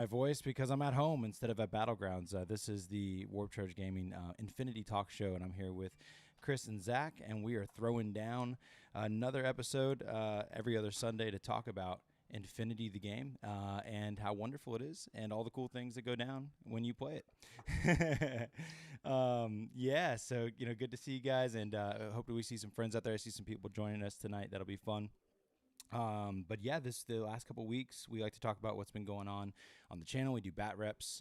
My voice because I'm at home instead of at Battlegrounds. This is the Warp Charge Gaming Infinity Talk Show, and I'm here with Chris and Zach, and we are throwing down another episode every other Sunday to talk about Infinity the game and how wonderful it is and all the cool things that go down when you play it. Yeah, so, good to see you guys, and hopefully we see some friends out there. I see some people joining us tonight. That'll be fun. But yeah, the last couple weeks, we like to talk about what's been going on the channel. We do bat reps.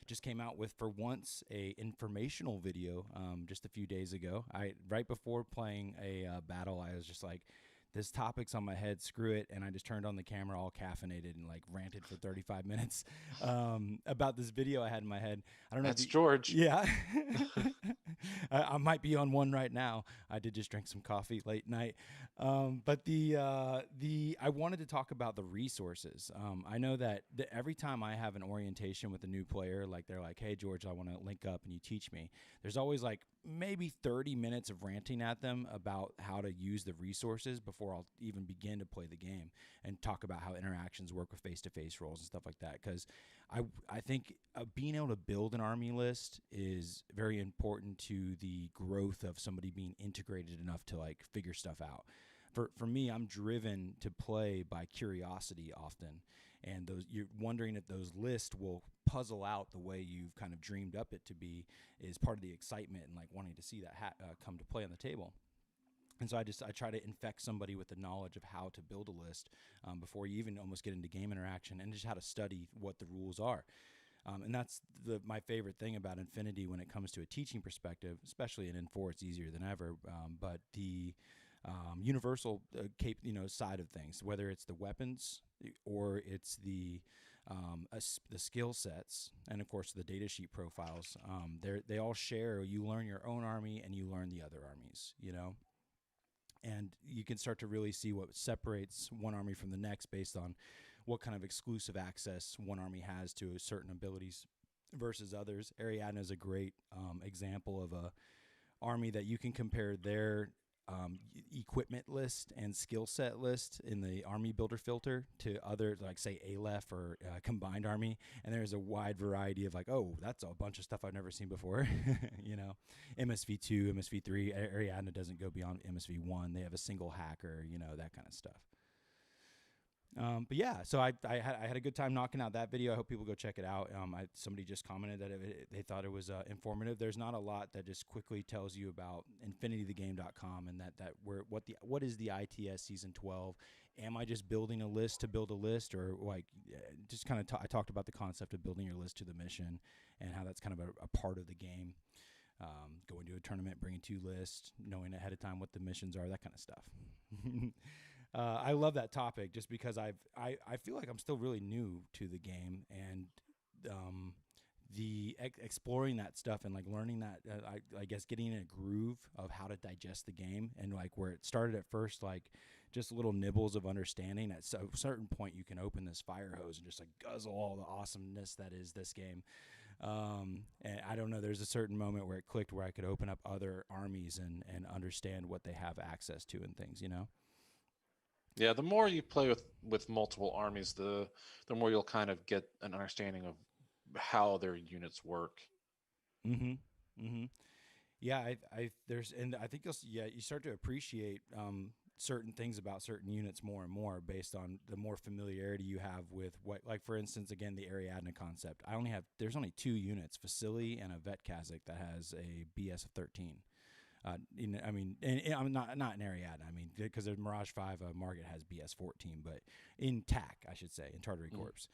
Just came out with, for once, a informational video just a few days ago. Right before playing a battle, I was just like, this topic's on my head, screw it. And I just turned on the camera all caffeinated and like ranted for 35 minutes about this video I had in my head. I don't know. That's George. Yeah. I might be on one right now. I did just drink some coffee late night. But I wanted to talk about the resources. I know that every time I have an orientation with a new player, like they're like, hey, George, I want to link up and you teach me. There's always like maybe 30 minutes of ranting at them about how to use the resources before I'll even begin to play the game and talk about how interactions work with face-to-face roles and stuff like that. Because I think being able to build an army list is very important to the growth of somebody being integrated enough to like figure stuff out. For me, I'm driven to play by curiosity often, and you're wondering if those lists will puzzle out the way you've kind of dreamed up it to be is part of the excitement and like wanting to see that come to play on the table. And so I try to infect somebody with the knowledge of how to build a list before you even almost get into game interaction, and just how to study what the rules are. And that's my favorite thing about Infinity when it comes to a teaching perspective, especially in N4, it's easier than ever. But the universal side of things, whether it's the weapons or it's the skill sets, and of course the data sheet profiles, they all share. You learn your own army and you learn the other armies, and you can start to really see what separates one army from the next based on what kind of exclusive access one army has to certain abilities versus others. Ariadna is a great example of a army that you can compare their equipment list and skill set list in the army builder filter to other, like say Aleph or combined army, and there's a wide variety of like, oh, that's a bunch of stuff I've never seen before. MSV2, MSV3, Ariadna doesn't go beyond MSV1. They have a single hacker, that kind of stuff. But yeah, so I had a good time knocking out that video. I hope people go check it out. Somebody just commented that they thought it was informative. There's not a lot that just quickly tells you about infinitythegame.com and what is the ITS season 12. Am I just building a list to build a list, or like just kind of I talked about the concept of building your list to the mission and how that's kind of a part of the game. Going to a tournament, bringing 2 lists, knowing ahead of time what the missions are, that kind of stuff. I love that topic just because I feel like I'm still really new to the game, and exploring that stuff and like learning that, I guess getting in a groove of how to digest the game, and like where it started at first, like just little nibbles of understanding. At a certain point, you can open this fire hose and just like guzzle all the awesomeness that is this game. And I don't know, there's a certain moment where it clicked where I could open up other armies and understand what they have access to and things, Yeah, the more you play with multiple armies, the more you'll kind of get an understanding of how their units work. Mm-hmm. Mm-hmm. Yeah, I think you start to appreciate certain things about certain units more and more based on the more familiarity you have with what, like for instance, again, the Ariadna concept. There's only 2 units, Facility and a Vet Kazakh, that has a BS of 13. And I'm not in Ariadna. I mean, because there's Mirage 5, Margit has BS 14, but in TAC, I should say, in Tartary Corps.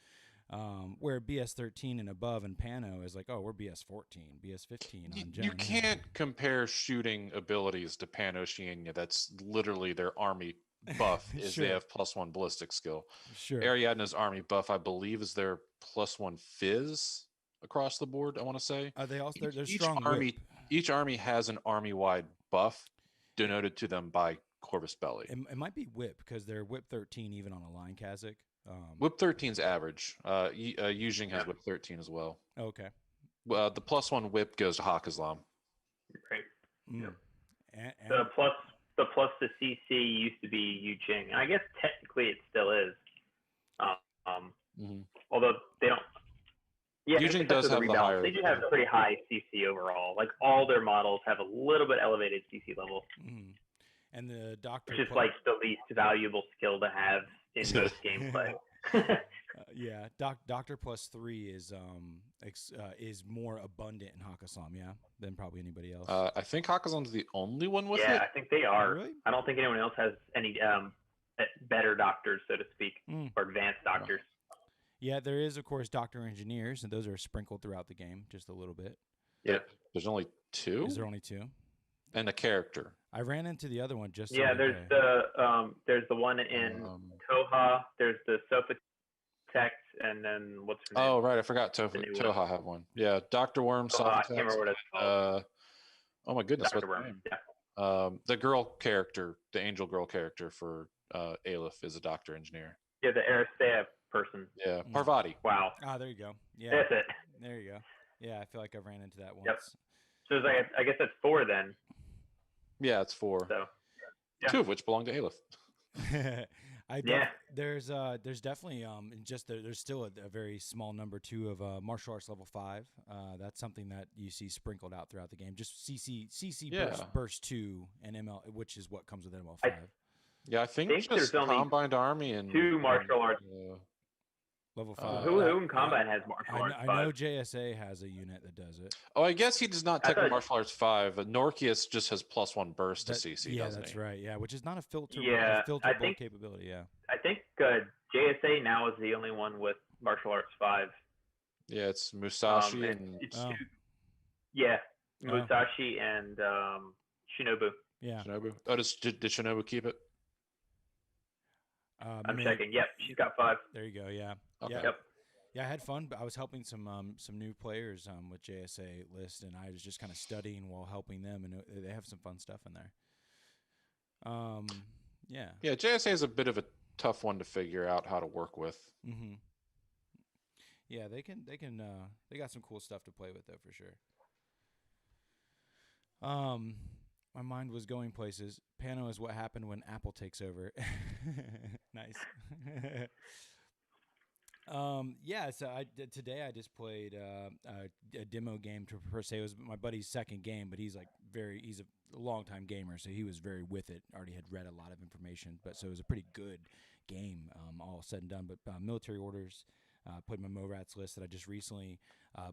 Where BS 13 and above in Pano is like, oh, we're BS 14, BS 15 on Gen. You can't compare shooting abilities to Pan-Oceania. That's literally their army buff is Sure. they have +1 ballistic skill. Sure. Ariadna's army buff, I believe, is their +1 fizz across the board, I want to say. They also Each, they're each strong army whip. each army has an army-wide buff denoted to them by Corvus Belli. It might be whip because they're whip 13 even on a line Kazakh. Whip 13's average. Yujing has whip 13 as well. Okay. The +1 whip goes to Hawk Islam. Right. Mm. Yep. And the plus to CC used to be Yu Ching. I guess technically it still is. Although they don't. Yeah, Fusion except does for have the rebalance. higher. They do have pretty high CC overall. Like all their models have a little bit elevated CC level, And the doctor, which is like the least valuable skill to have in most gameplay. yeah, Doctor +3 is more abundant in Hakasam, yeah, than probably anybody else. I think Hakazan's the only one with it. Yeah, I think they are. Really? I don't think anyone else has any better doctors, so to speak, or advanced doctors. Yeah, there is, of course, Doctor Engineers, and those are sprinkled throughout the game just a little bit. Yep. There's only 2? Is there only 2? And a character. I ran into the other one just Yeah, there's the one in Toha, there's the Sofa Tech, and then what's her name? Oh, right, I forgot Toha had one. Yeah, Dr. Worm, Toha, I can't remember what it's called. Oh my goodness, Dr. what's her Worm, name? yeah. The girl character, the angel girl character for Aleph is a doctor engineer. Yeah, the Aristea person. Yeah, Parvati. Wow. Ah, there you go. Yeah, that's it. There you go. Yeah, I feel like I've ran into that once. Yep. So it's like, I guess that's 4 then. Yeah, it's 4. So, yeah. 2 of which belong to Aleph. There's definitely there's still a very small number 2 of martial arts level 5. That's something that you see sprinkled out throughout the game. Just CC burst 2 and ML, which is what comes with ML5. Yeah, I think there's just only Combined Army and 2 martial arts. Level 5. Who in Combine has martial arts 5? I know JSA has a unit that does it. Oh, I guess he does not take martial arts 5. Norkius just has +1 burst to CC. Yeah, doesn't that's he? right. Yeah, which is not a filter. Yeah, filterable capability. Yeah. I think JSA now is the only one with martial arts 5. Yeah, it's Musashi Musashi and Shinobu. Yeah. Shinobu. Oh, did Shinobu keep it? I'm checking. Yep, she's got 5. There you go. Yeah. Okay. Yeah. Yep. Yeah, I had fun. But I was helping some new players with JSA list, and I was just kind of studying while helping them, and they have some fun stuff in there. Yeah. Yeah, JSA is a bit of a tough one to figure out how to work with. Mm-hmm. Yeah, they got some cool stuff to play with though, for sure. My mind was going places. Pano is what happened when Apple takes over. Nice. So today I just played a demo game to per se. It was my buddy's second game, but he's a longtime gamer, so he was very with it. Already had read a lot of information, so it was a pretty good game, all said and done. But military orders. Played my MORATS list that I just recently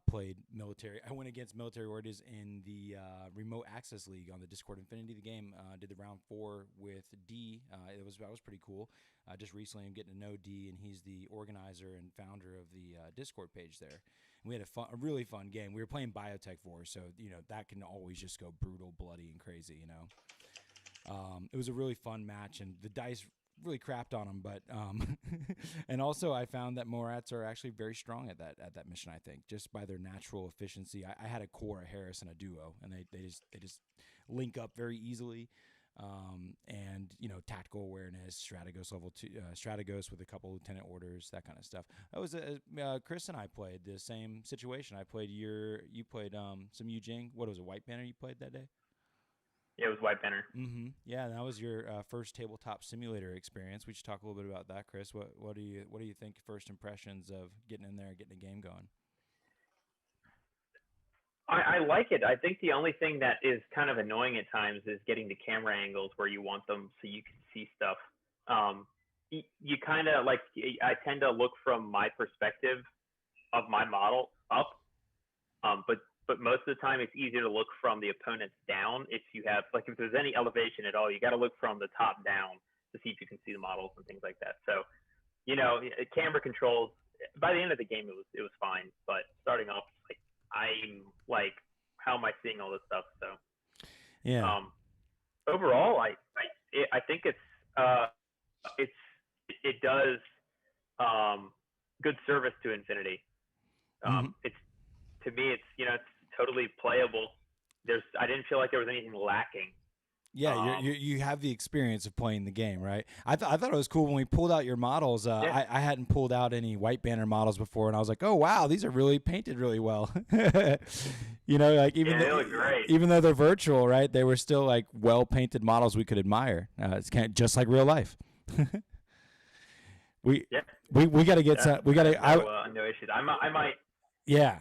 played military. I went against military orders in the Remote Access League on the Discord Infinity. The game did the round 4 with D. That was pretty cool. Just recently, I'm getting to know D, and he's the organizer and founder of the Discord page there. And we had a really fun game. We were playing Biotech Wars, so that can always just go brutal, bloody, and crazy. It was a really fun match, and the dice really crapped on them, but and also I found that Morats are actually very strong at that mission. I think just by their natural efficiency. I had a core, a Harris, and a duo, and they just link up very easily. And tactical awareness, Strategos level 2, Strategos with a couple lieutenant orders, that kind of stuff. That was Chris and I played the same situation. I played you played some Yujing. What was it, White Banner you played that day? Yeah, it was White Banner. Mm-hmm. Yeah, that was your first tabletop simulator experience. We should talk a little bit about that, Chris. What do you think? First impressions of getting in there, getting a game going. I like it. I think the only thing that is kind of annoying at times is getting the camera angles where you want them so you can see stuff. You kind of I tend to look from my perspective of my model up, but most of the time it's easier to look from the opponent's down. If you have if there's any elevation at all, you got to look from the top down to see if you can see the models and things like that. So, camera controls. By the end of the game, it was fine, but starting off, I'm how am I seeing all this stuff? So, yeah. Overall, I think it does good service to Infinity. It's to me, it's totally playable. I didn't feel like there was anything lacking. Yeah, you have the experience of playing the game, right? I thought it was cool when we pulled out your models. Yeah. I hadn't pulled out any White Banner models before, and I was like, oh wow, these are really painted really well. They look great. Even though they're virtual, right? They were still well painted models we could admire. It's kind of just like real life. we Yeah. we got to get some. We got to. No issues. I might. Yeah.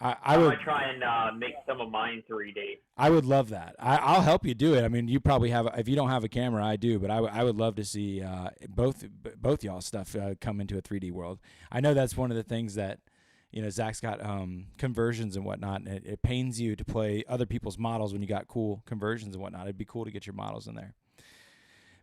I would might try and make some of mine 3D. I would love that. I'll help you do it. I mean, you probably have. If you don't have a camera, I do. But I would love to see both y'all stuff come into a 3D world. I know that's one of the things that Zach's got conversions and whatnot, and it pains you to play other people's models when you got cool conversions and whatnot. It'd be cool to get your models in there.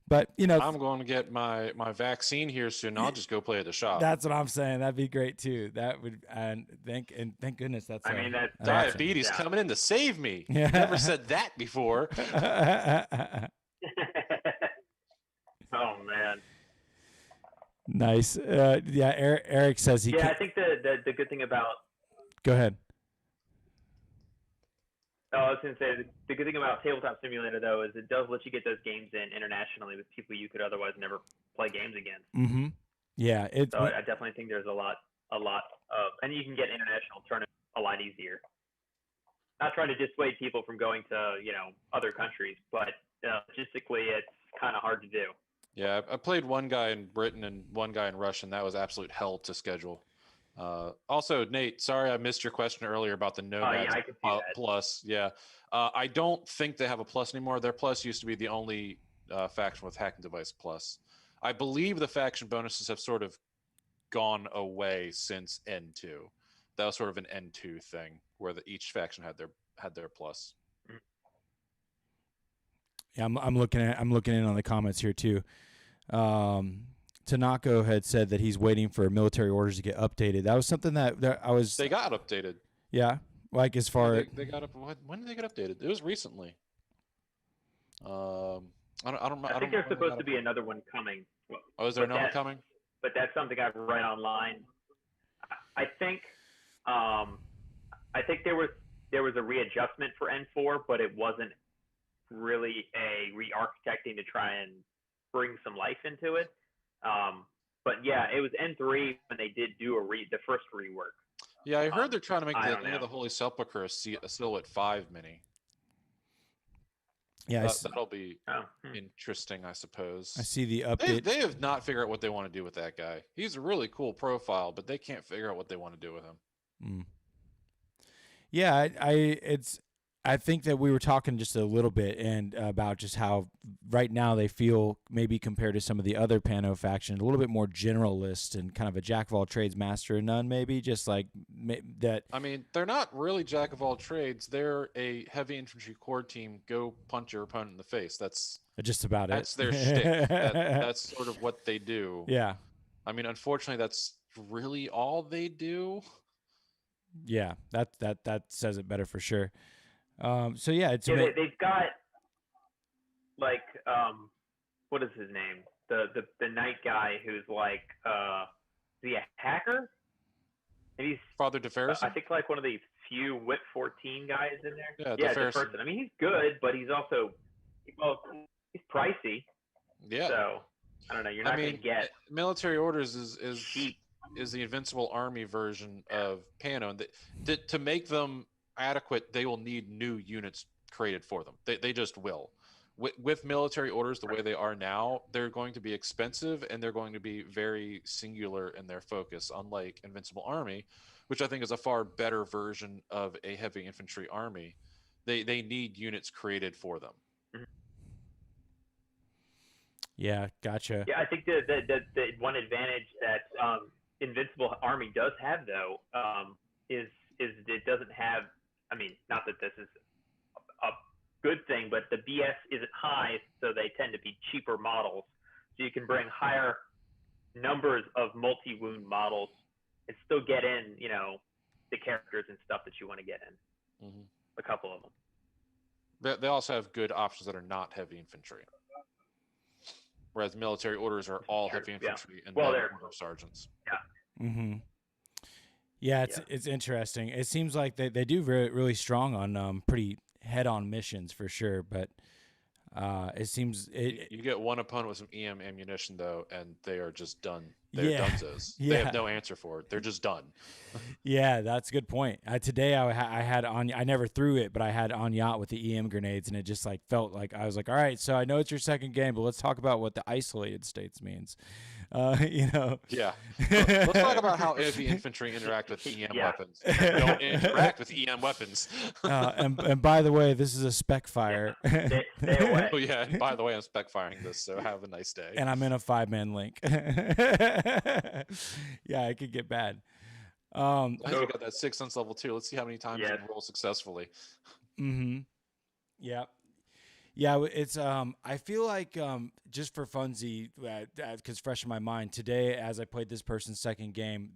But I'm going to get my vaccine here soon. I'll just go play at the shop. That's what I'm saying. That'd be great too. That would, and thank goodness that's. I mean, that's diabetes coming in to save me. Yeah. Never said that before. Oh man. Nice. Yeah. Eric says he. Yeah, I think the good thing about. Go ahead. Oh, I was going to say, the good thing about Tabletop Simulator, though, is it does let you get those games in internationally with people you could otherwise never play games against. Mm-hmm. Yeah. So I definitely think there's a lot of, and you can get international tournaments a lot easier. Not trying to dissuade people from going to, other countries, but logistically, it's kind of hard to do. Yeah, I played one guy in Britain and one guy in Russia, and that was absolute hell to schedule. Also, Nate, sorry I missed your question earlier about the Nomads Plus. Yeah, I don't think they have a Plus anymore. Their Plus used to be the only faction with Hacking Device Plus. I believe the faction bonuses have sort of gone away since N2. That was sort of an N2 thing where each faction had their Plus. Yeah, I'm looking in on the comments here too. Tanako had said that he's waiting for military orders to get updated. That was something that I was. They got updated. Yeah, like as far they got up. When did they get updated? It was recently. I think there's supposed to be another one coming. Oh, is there another one coming? But that's something I've read online. I think there was a readjustment for N4, but it wasn't really a re-architecting to try and bring some life into it. But yeah, it was N3 when they did do the first rework. Yeah, I heard they're trying to make the Holy Sepulchre a Silhouette 5 mini. Yeah, that'll be interesting, I suppose. I see the update. They have not figured out what they want to do with that guy. He's a really cool profile, but they can't figure out what they want to do with him. Mm. Yeah, I think that we were talking just a little bit and about just how right now they feel maybe compared to some of the other Pano factions a little bit more generalist and kind of a jack of all trades, master of none, maybe just like that. I mean, they're not really jack of all trades. They're a heavy infantry core team. Go punch your opponent in the face. That's just about that's their shtick. That's sort of what they do. Yeah. I mean, unfortunately, that's really all they do. Yeah, that says it better for sure. So yeah, they've got like what is his name? The knight guy who's like is he a hacker? And he's Father DeFerris. I think like one of the few WIT 14 guys in there. Yeah, DeFerris. I mean, he's good, but he's also he's pricey. Yeah. So I don't know. You're not going to get military orders is cheap. Is the Invincible Army version of Pano, and to make them adequate, they will need new units created for them. They just will. With military orders the way they are now, they're going to be expensive and they're going to be very singular in their focus, unlike Invincible Army, which I think is a far better version of a heavy infantry army. They need units created for them. Yeah, gotcha. Yeah, I think the one advantage that Invincible Army does have, though, is it doesn't have. I mean, not that this is a good thing, but the BS isn't high, so they tend to be cheaper models. So you can bring higher numbers of multi-wound models and still get in, the characters and stuff that you want to get in. Mm-hmm. A couple of them. They also have good options that are not heavy infantry. Whereas military orders are all heavy infantry and they're sergeants. Yeah. Mm-hmm. Yeah, it's interesting. It seems like they do really strong on pretty head-on missions for sure, but it seems you get one opponent with some EM ammunition though, and they are just done. They're dunzos. Yeah. They have no answer for it. They're just done. Yeah, that's a good point. Today I had on. I never threw it, but I had on yacht with the EM grenades, and it just like felt like I was like, all right, so I know it's your second game, but let's talk about what the isolated states means. Yeah. Let's talk about how heavy infantry interact with EM weapons. Don't interact with EM weapons. And by the way, this is a spec fire. Stay away. Oh yeah, and by the way, I'm spec firing this, so have a nice day. And I'm in a 5-man link. Yeah, it could get bad. I think you got that 6 sense level 2. Let's see how many times you can roll successfully. Yeah. Yeah, it's I feel like just for funsy, because fresh in my mind today, as I played this person's second game,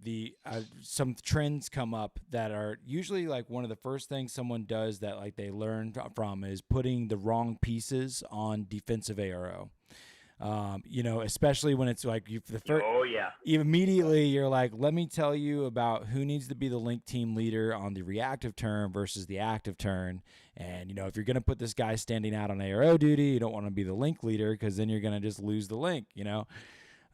some trends come up that are usually like one of the first things someone does that like they learn from is putting the wrong pieces on defensive ARO. Especially when it's like immediately you're like, let me tell you about who needs to be the link team leader on the reactive turn versus the active turn. And, if you're going to put this guy standing out on ARO duty, you don't want to be the link leader because then you're going to just lose the link,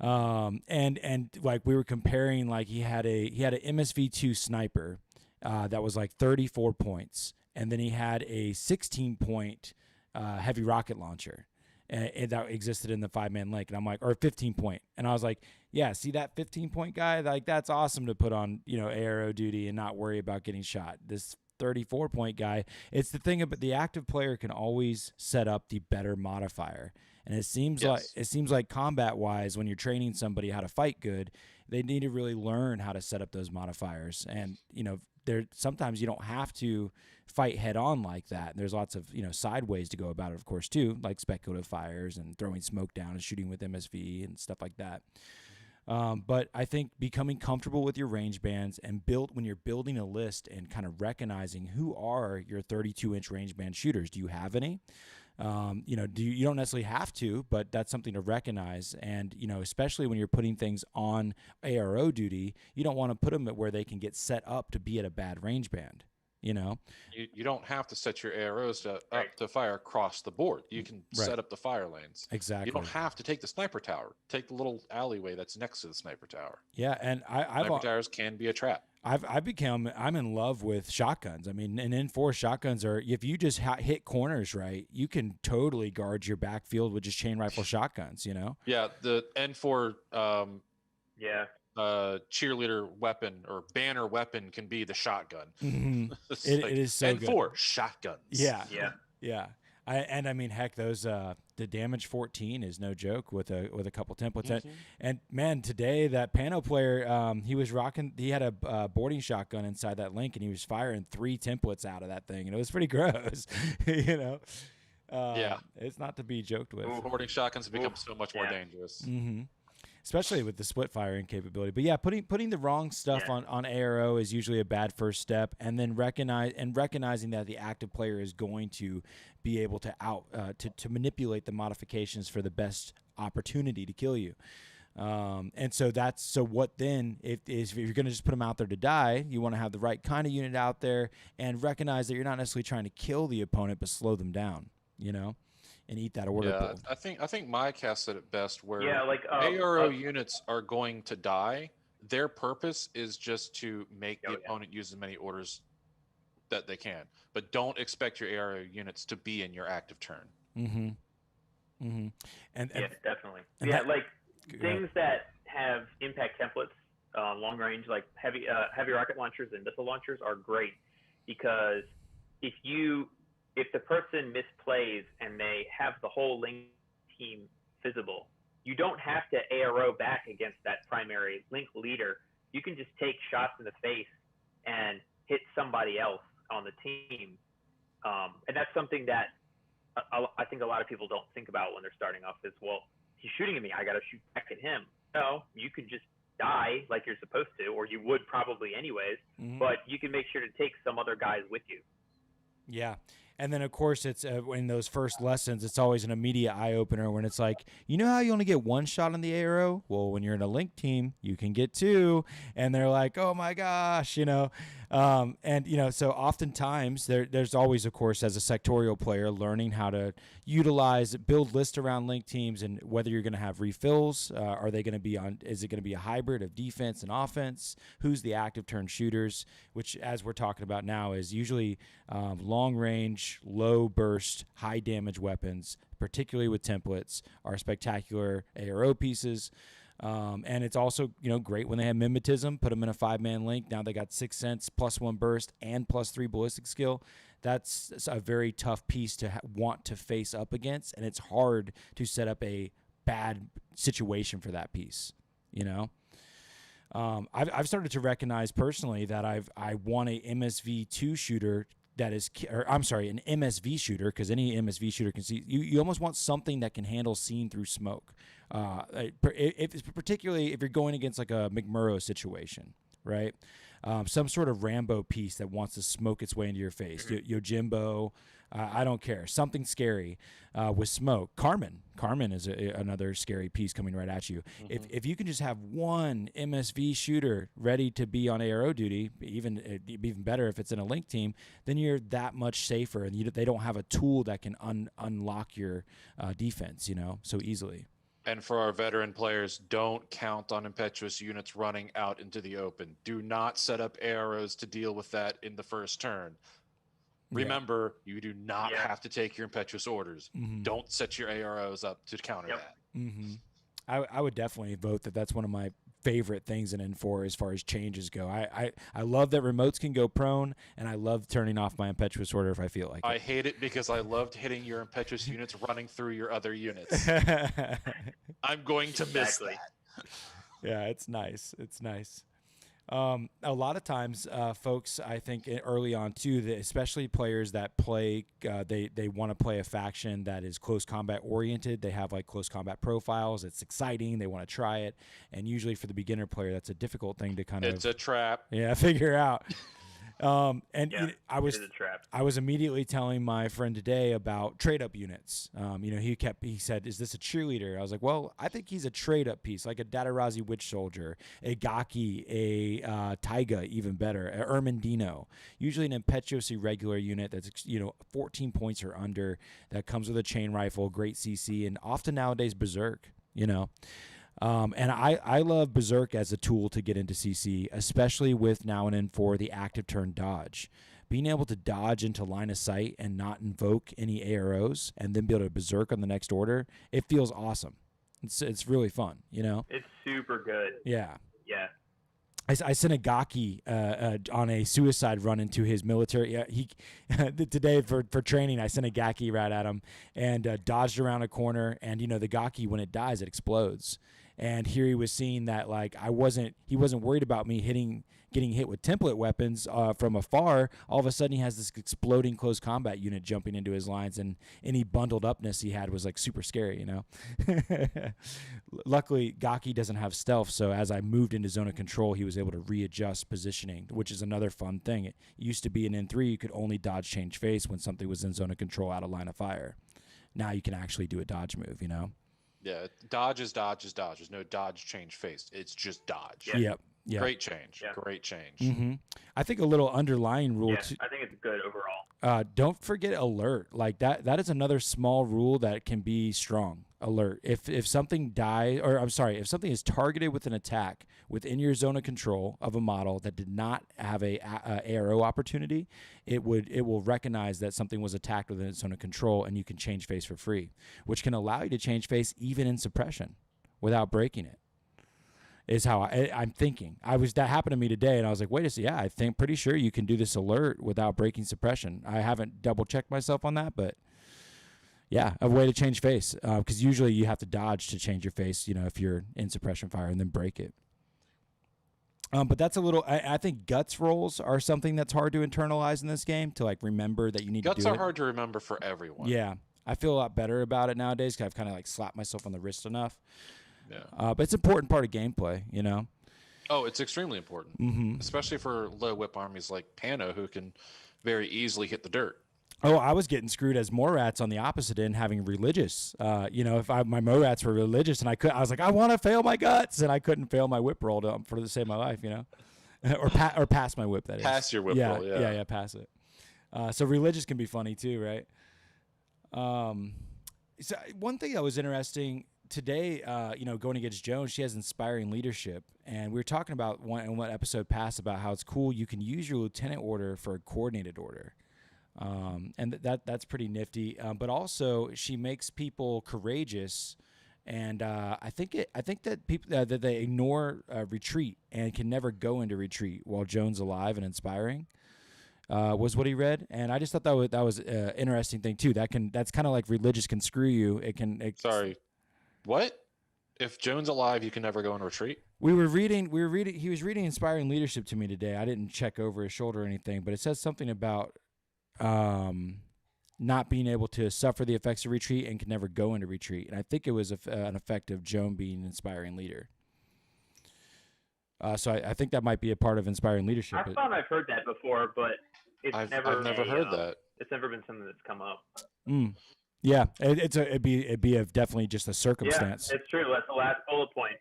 and like we were comparing, like he had an MSV2 sniper that was like 34 points. And then he had a 16-point heavy rocket launcher. And that existed in the 5-man link. And I'm like, or 15 point. And I was like, yeah, see that 15-point guy? Like, that's awesome to put on, ARO duty and not worry about getting shot. This 34-point guy, it's the thing about the active player can always set up the better modifier. And it seems like combat-wise, when you're training somebody how to fight good, they need to really learn how to set up those modifiers. And, sometimes you don't have to fight head on like that. And there's lots of, side ways to go about it, of course, too, like speculative fires and throwing smoke down and shooting with MSV and stuff like that. But I think becoming comfortable with your range bands and when you're building a list and kind of recognizing who are your 32-inch range band shooters. Do you have any? You don't necessarily have to, but that's something to recognize. And, especially when you're putting things on ARO duty, you don't want to put them at where they can get set up to be at a bad range band. You don't have to set your arrows up to fire across the board. You can set up the fire lanes. Exactly. You don't have to take the sniper tower. Take the little alleyway that's next to the sniper tower. Yeah, and sniper towers can be a trap. I'm in love with shotguns. I mean, and N4 shotguns if you just hit corners right, you can totally guard your backfield with just chain rifle shotguns. Yeah, the N4. Cheerleader weapon or banner weapon can be the shotgun. Mm-hmm. It is so N4 good. Shotguns. Yeah. I mean, heck, those the damage 14 is no joke with a couple templates. Mm-hmm. And man, today that Pano player, he had a boarding shotgun inside that link, and he was firing 3 templates out of that thing, and it was pretty gross. It's not to be joked with. Boarding shotguns have become so much more dangerous. Mm-hmm. Especially with the split firing capability. But yeah, putting the wrong stuff on ARO is usually a bad first step, and then recognizing that the active player is going to be able to to manipulate the modifications for the best opportunity to kill you. And so what then if you're going to just put them out there to die, you want to have the right kind of unit out there and recognize that you're not necessarily trying to kill the opponent, but slow them down, and eat that order pool. I think Mike has said it best where ARO units are going to die. Their purpose is just to make the opponent use as many orders that they can. But don't expect your ARO units to be in your active turn. Mm-hmm. Mm-hmm. And definitely. Things that have impact templates, long range, like heavy rocket launchers and missile launchers are great, because if the person misplays and they have the whole link team visible, you don't have to ARO back against that primary link leader. You can just take shots in the face and hit somebody else on the team. And that's something that I think a lot of people don't think about when they're starting off is, well, he's shooting at me, I got to shoot back at him. No, you could just die like you're supposed to, or you would probably anyways, but you can make sure to take some other guys with you. Yeah. And then, of course, it's in those first lessons, it's always an immediate eye-opener when it's like, how you only get 1 shot on the arrow? Well, when you're in a link team, you can get 2. And they're like, oh, my gosh, so oftentimes there's always, of course, as a sectorial player, learning how to build lists around link teams and whether you're going to have refills. Are they going to be is it going to be a hybrid of defense and offense? Who's the active turn shooters, which, as we're talking about now, is usually long range, low burst, high damage weapons, particularly with templates, are spectacular ARO pieces. And it's also, great when they have mimetism, put them in a 5-man link. Now they got 6 Sense, +1 burst, and +3 ballistic skill. That's a very tough piece to want to face up against, and it's hard to set up a bad situation for that piece, I've started to recognize personally that I want a MSV2 shooter that is, an MSV shooter, because any MSV shooter can see. You almost want something that can handle seeing through smoke. Particularly if you're going against like a McMurrow situation, right? Some sort of Rambo piece that wants to smoke its way into your face. Yojimbo, I don't care. Something scary with smoke. Carmen is another scary piece coming right at you. Mm-hmm. If you can just have one MSV shooter ready to be on ARO duty, even better if it's in a link team, then you're that much safer, and they don't have a tool that can unlock your defense, so easily. And for our veteran players, don't count on impetuous units running out into the open. Do not set up arrows to deal with that in the first turn. Remember, you do not have to take your impetuous orders. Mm-hmm. Don't set your AROs up to counter that. Mm-hmm. I would definitely vote that's one of my favorite things in N4 as far as changes go. I love that remotes can go prone, and I love turning off my impetuous order if I feel like it. I hate it because I loved hitting your impetuous units running through your other units. I'm going to miss that. Yeah, it's nice. It's nice. A lot of times, folks, I think early on too, especially players that play, they want to play a faction that is close combat oriented. They have like close combat profiles. It's exciting. They want to try it. And usually for the beginner player, that's a difficult thing to It's a trap. Yeah, figure out. I was a trap. I was immediately telling my friend today about trade up units. He said, "Is this a cheerleader?" I was like, "Well, I think he's a trade up piece, like a Datarazi Witch Soldier, a Gaki, a Taiga, even better, a Ermendino. Usually an impetuous irregular unit that's 14 points or under, that comes with a chain rifle, great CC, and often nowadays Berserk. And I love Berserk as a tool to get into CC, especially with now and N4 the active turn dodge. Being able to dodge into line of sight and not invoke any AROs and then be able to Berserk on the next order, it feels awesome. It's really fun, It's super good. Yeah. Yeah. I sent a Gaki on a suicide run into his military. Today for training, I sent a Gaki right at him and dodged around a corner. And the Gaki, when it dies, it explodes. And here he was seeing that he wasn't worried about me getting hit with template weapons from afar. All of a sudden, he has this exploding close combat unit jumping into his lines, and any bundled upness he had was like super scary, Luckily, Gaki doesn't have stealth, so as I moved into zone of control, he was able to readjust positioning, which is another fun thing. It used to be in N3, you could only dodge change face when something was in zone of control out of line of fire. Now you can actually do a dodge move, Yeah, dodge is dodge is dodge. There's no dodge change face. It's just dodge. Yep. Great change. Yeah. Great change. Mm-hmm. I think a little underlying rule. Yeah, I think it's good overall. Don't forget alert. Like that is another small rule that can be strong. Alert. If something if something is targeted with an attack within your zone of control of a model that did not have a ARO opportunity, it will recognize that something was attacked within its zone of control, and you can change face for free, which can allow you to change face even in suppression without breaking it. Is how I'm thinking. That happened to me today, and I was like, wait a second, I think pretty sure you can do this alert without breaking suppression. I haven't double checked myself on that, but yeah, a way to change face, because usually you have to dodge to change your face, if you're in suppression fire, and then break it. But that's a little. I think guts rolls are something that's hard to internalize in this game, to remember that you need guts to do it. Guts are hard to remember for everyone. Yeah, I feel a lot better about it nowadays because I've kind of slapped myself on the wrist enough. Yeah. But it's an important part of gameplay, Oh, it's extremely important, especially for low whip armies like Pano, who can very easily hit the dirt. Oh, I was getting screwed as Morats on the opposite end, having religious. If my Morats were religious, and I was like, I want to fail my guts, and I couldn't fail my whip roll for the save my life, or pass my whip. That is pass your whip roll. Yeah, pass it. So religious can be funny too, right? So one thing that was interesting today, going against Joan, she has inspiring leadership, and we were talking about one episode past about how it's cool you can use your lieutenant order for a coordinated order, and that's pretty nifty. But also, she makes people courageous And I think that people that they ignore retreat and can never go into retreat while Joan's alive and inspiring. Was what he read, and I just thought that was an interesting thing too. That's kind of like religious can screw you. Sorry, what? If Joan's alive, you can never go in retreat? We were reading. He was reading Inspiring Leadership to me today. I didn't check over his shoulder or anything, but it says something about not being able to suffer the effects of retreat and can never go into retreat. And I think it was an effect of Joan being an inspiring leader. So I think that might be a part of Inspiring Leadership. I thought I've heard that before, but I've never heard that. It's never been something that's come up. Yeah, it'd be definitely just a circumstance. Yeah, it's true. That's the last bullet point.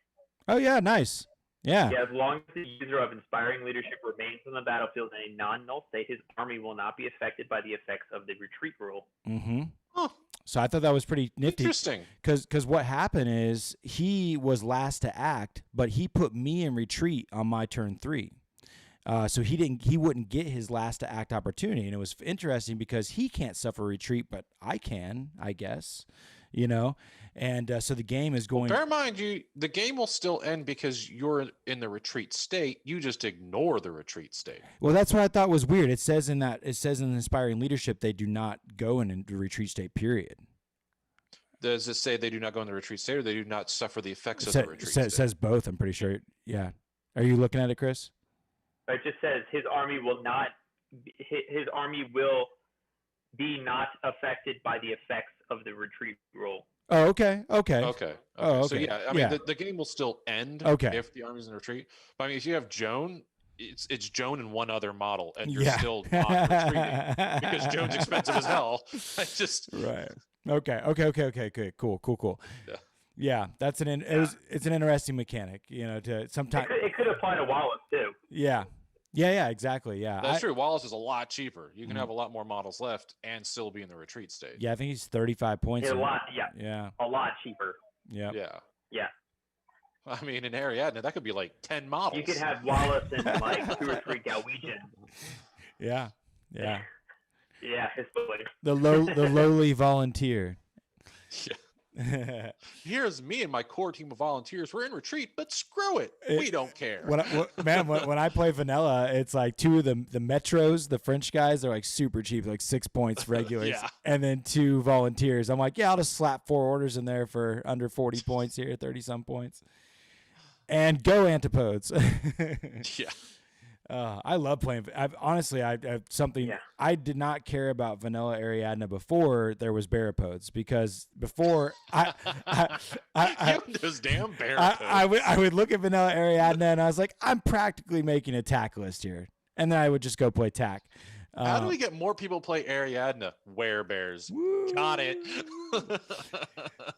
Oh yeah, nice. Yeah. Yeah, as long as the user of Inspiring Leadership remains on the battlefield in a non-null state, his army will not be affected by the effects of the retreat rule. Mm-hmm. Huh. So I thought that was pretty nifty. Interesting. Because what happened is he was last to act, but he put me in retreat on my turn 3. So he wouldn't get his last to act opportunity, and it was interesting because he can't suffer retreat, but I can, I guess, And so the game is going. Bear in mind, the game will still end because you're in the retreat state. You just ignore the retreat state. Well, that's what I thought was weird. It says in Inspiring Leadership they do not go into the retreat state. Period. Does it say they do not go in the retreat state, or they do not suffer the effects of the retreat state? It says both. I'm pretty sure. Yeah. Are you looking at it, Chris? It just says his army will be not affected by the effects of the retreat rule. Oh, okay. Oh, okay. So yeah, I mean, the game will still end if the army's in retreat. But I mean, if you have Joan, it's Joan and one other model, and you're still not retreating because Joan's expensive as hell. Right. Okay. Cool. Yeah, that's it's an interesting mechanic, to sometimes it could apply to Wallace too. Yeah, exactly. Yeah, that's true. Wallace is a lot cheaper. You can have a lot more models left and still be in the retreat state. Yeah, I think he's 35 points. A lot cheaper. Yeah. I mean, in Ariadna, that could be like 10 models. You could have Wallace and like 2 or 3 Galwegians. Yeah. Yeah, his boy. The lowly volunteer. Yeah. Here's me and my core team of volunteers. We're in retreat, but screw it. We don't care. When I play vanilla, it's like 2 of the metros, the French guys, are like super cheap, like 6 points regulars, and then 2 volunteers. I'm like, I'll just slap 4 orders in there for under 40 points here, 30 some points, and go antipodes. Yeah. I love playing. I've something. Yeah. I did not care about vanilla Ariadna before there was Barapodes, because before those damn Barapodes. I would look at vanilla Ariadna and I was like, I'm practically making a tack list here, and then I would just go play tack. How do we get more people play Ariadna? Werebears. Got it.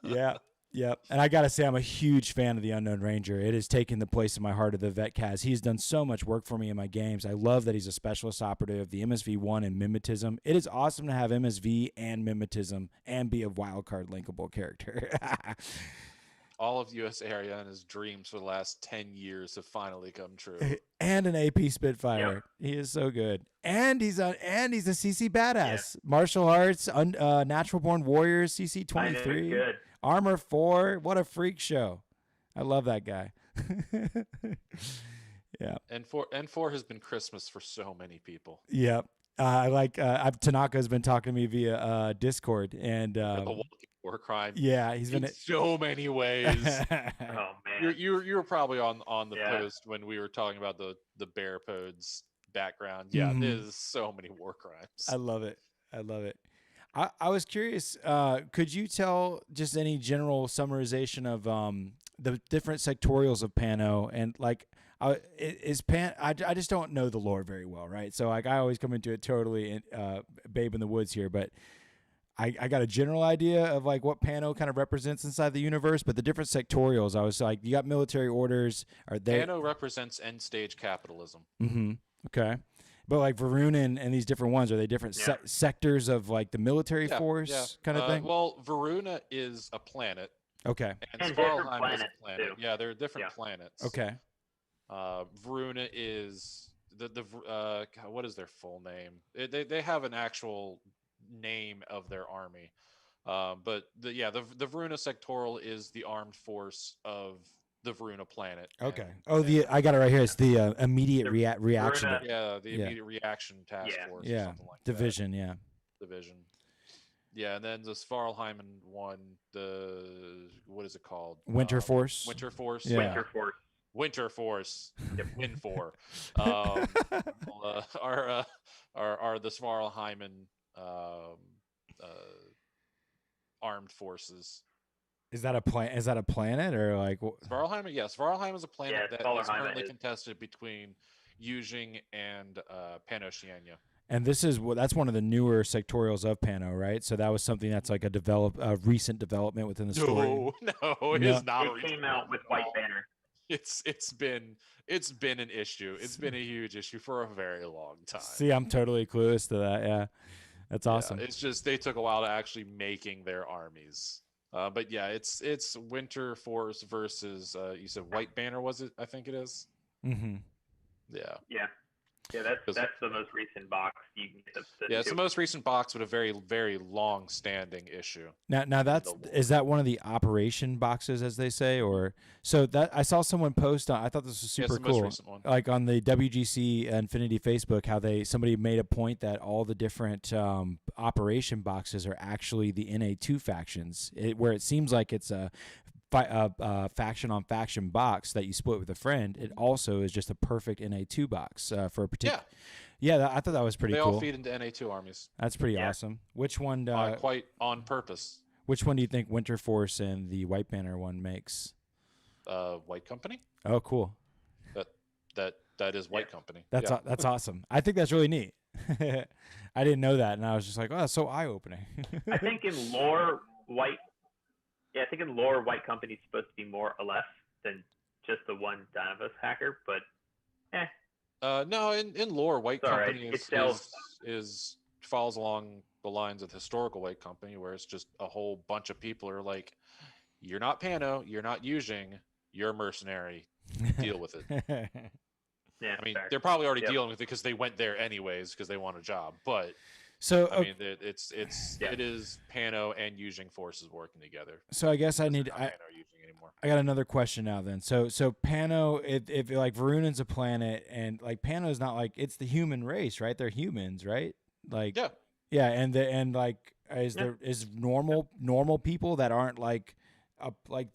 Yeah. Yep, and I gotta say, I'm a huge fan of the Unknown Ranger. It has taken the place in my heart of the Vet Kaz. He's done so much work for me in my games. I love that he's a specialist operative, the MSV1 and Mimetism. It is awesome to have MSV and Mimetism and be a wildcard linkable character. All of US Ariana's dreams for the last 10 years have finally come true. And an AP Spitfire. Yep. He is so good. And he's a CC badass. Yeah. Martial arts, Natural Born Warriors, CC 23. Good. Armor 4, what a freak show. I love that guy. Yeah. And 4 has been Christmas for so many people. Yep. Tanaka's been talking to me via Discord, and the war crime. Yeah, he's been in so many ways. Oh man. You were probably on the post when we were talking about the Barapodes background. Yeah, there's so many war crimes. I love it. I was curious, could you tell just any general summarization of the different sectorials of Pano, and like I just don't know the lore very well, right? So like I always come into it totally babe in the woods here, but I got a general idea of like what Pano kind of represents inside the universe, but the different sectorials, I was like, you got military orders. Pano represents end stage capitalism. Mm-hmm. Okay. But like Varuna and these different ones, are they different sectors of like the military force kind of thing? Well, Varuna is a planet. Okay. And Svartalfheim is a planet. Too. Yeah, they're different planets. Okay. Varuna is what is their full name? They have an actual name of their army. But the Varuna sectoral is the armed force of the Varuna planet. Okay. I got it right here. It's the immediate reaction. Varuna, the immediate reaction task force or something like division, that. Division. Yeah, and then the Svartalheimen one, what is it called? Winter Force. Winter Force. Yeah. Winter Force. Winter Force. Win 4. Are the Svartalheimen armed forces. Is that a planet or like Svartalheim? Yes, Svartalheim is a planet that is currently contested between Yujing and Pan-Oceania. And that's one of the newer sectorials of Pano, right? So that was something that's like a recent development within the story. No, it is not. It came out with White Banner. It's been an issue. It's been a huge issue for a very long time. See, I'm totally clueless to that. Yeah, that's awesome. It's just they took a while to actually making their armies. But yeah, it's Winter Force versus you said White Banner, was it? I think it is. Mm-hmm. Yeah. Yeah. Yeah, that's the most recent box you can get. It's the most recent box with a very, very long-standing issue. Now is that one of the operation boxes, as they say, or so that I saw someone post on. I thought this was super cool. Most recent one. Like on the WGC Infinity Facebook, how somebody made a point that all the different operation boxes are actually the NA2 factions, where it seems like it's a faction on faction box that you split with a friend. It also is just a perfect NA2 box for a particular. Yeah, I thought that was pretty cool. They all feed into NA2 armies. That's pretty awesome. Which one? Quite on purpose. Which one do you think Winter Force and the White Banner one makes? White Company. Oh, cool. That is White Company. That's awesome. I think that's really neat. I didn't know that, and I was just like, oh, that's so eye-opening. I think in lore, White Company is supposed to be more or less than just the one Dynavos hacker, but no, in lore, White Company right. is follows along the lines of the historical White Company, where it's just a whole bunch of people are like, you're not Pano, you're not Yujing, you're a mercenary, deal with it. Yeah, I mean, they're probably already dealing with it because they went there anyways because they want a job, but. So I mean, it is Pano and Yujing forces working together. So I guess I got another question now then. So Pano, if like Varunan's a planet and like Pano's not like it's the human race, right? They're humans, right? Like and like is normal people that aren't like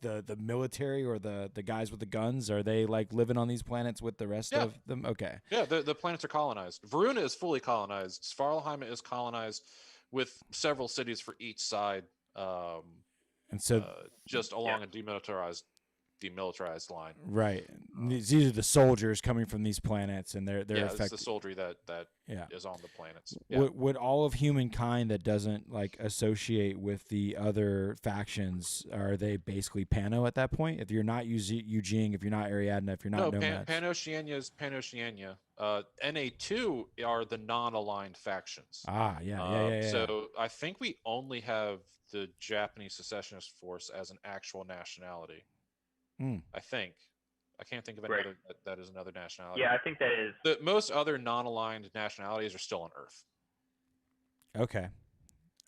the military or the guys with the guns, are they like living on these planets with the rest of them? Okay. Yeah, the planets are colonized. Varuna is fully colonized. Svartalheim is colonized with several cities for each side. And so just along a demilitarized line. Right. These are the soldiers coming from these planets, and they're it's the soldiery that is on the planets. Would all of humankind that doesn't like associate with the other factions, are they basically Pano at that point? If you're not Yujing, if you're not Ariadna, if you're not Nomads? Pan-Oceania is Pan-Oceania. NA2 are the non-aligned factions. Yeah. So I think we only have the Japanese secessionist force as an actual nationality. I think. I can't think of any other that is another nationality. Yeah, I think that is. Most other non-aligned nationalities are still on Earth.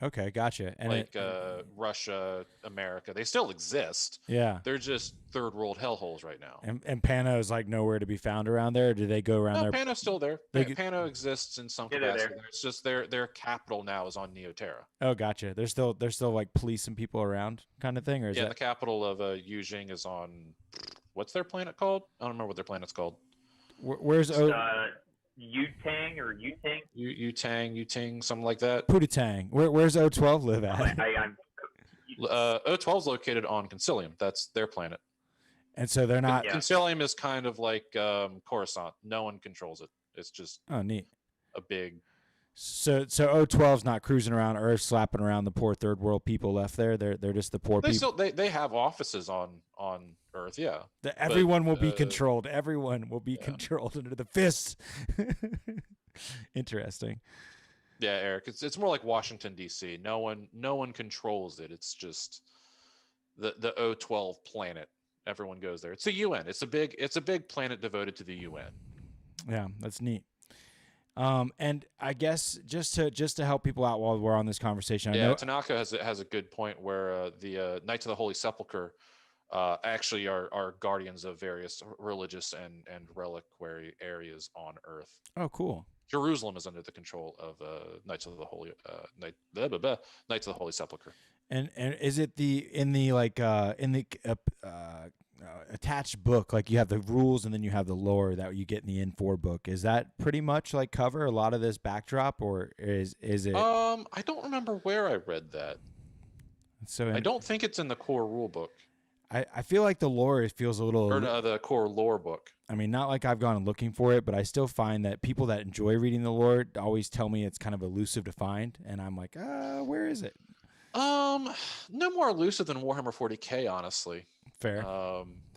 Okay, gotcha. And like Russia, America, they still exist. Yeah. They're just third world hellholes right now. And Pano is like nowhere to be found around there? Or do they go around there? Pano's still there. Pano exists in some capacity. It's just their capital now is on Neoterra. Oh, gotcha. They're still like policing people around kind of thing? Or is the capital of Yujing is on, what's their planet called? I don't remember what their planet's called. Where's Yutang or Yutang? Yutang, something like that. Pootatang. Where's O12 live at? O12 is located on Concilium. That's their planet. And so they're not. Concilium is kind of like Coruscant. No one controls it. It's just neat. A big. So O12's not cruising around Earth, slapping around the poor third world people left there. They're just the poor people. They have offices on Earth, yeah. Everyone will be controlled. Everyone will be controlled under the fists. Interesting. Yeah, Eric. It's more like Washington D.C. No one controls it. It's just the O12 planet. Everyone goes there. It's the UN. It's a big planet devoted to the UN. Yeah, that's neat. And I guess just to help people out while we're on this conversation, I know Tanaka has a good point where the Knights of the Holy Sepulchre actually are guardians of various religious and reliquary areas on Earth. Oh, cool. Jerusalem is under the control of Knights of the Holy Knights of the Holy Sepulchre. And is it in the attached book, like you have the rules and then you have the lore that you get in the N4 book? Is that pretty much like cover a lot of this backdrop, or is it? I don't remember where I read that. So I don't think it's in the core rule book. I feel like the lore feels a little... Or the core lore book. I mean, not like I've gone looking for it, but I still find that people that enjoy reading the lore always tell me it's kind of elusive to find, and I'm like, where is it? No more elusive than Warhammer 40K, honestly. Fair.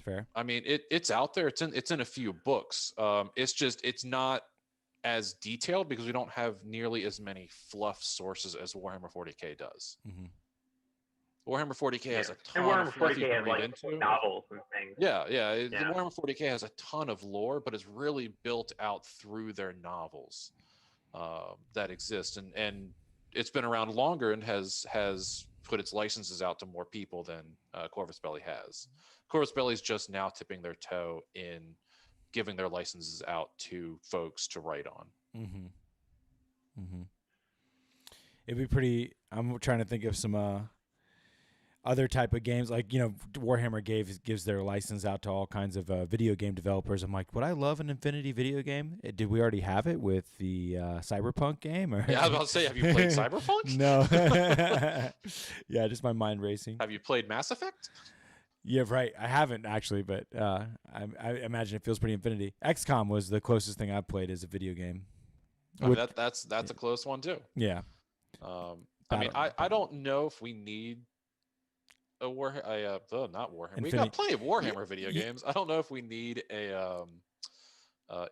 Fair. I mean, it's out there. It's in a few books. It's not as detailed because we don't have nearly as many fluff sources as Warhammer 40K does. Mm-hmm. Warhammer 40K has a ton Warhammer of fluff 40K has like novels and things. Yeah. Warhammer 40K has a ton of lore, but it's really built out through their novels that exist, and it's been around longer and has put its licenses out to more people than Corvus Belli has. Corvus Belli is just now tipping their toe in giving their licenses out to folks to write on. Mm-hmm. Mm-hmm. It'd be pretty... I'm trying to think of some... other type of games, like, Warhammer gives their license out to all kinds of video game developers. I'm like, would I love an Infinity video game? Did we already have it with the Cyberpunk game? Or? Yeah, I was about to say, have you played Cyberpunk? No. Yeah, just my mind racing. Have you played Mass Effect? Yeah, right. I haven't actually, but I imagine it feels pretty Infinity. XCOM was the closest thing I've played as a video game. That's a close one too. Yeah. I don't know if we need not Warhammer. Infinity. We got plenty of Warhammer video games. I don't know if we need a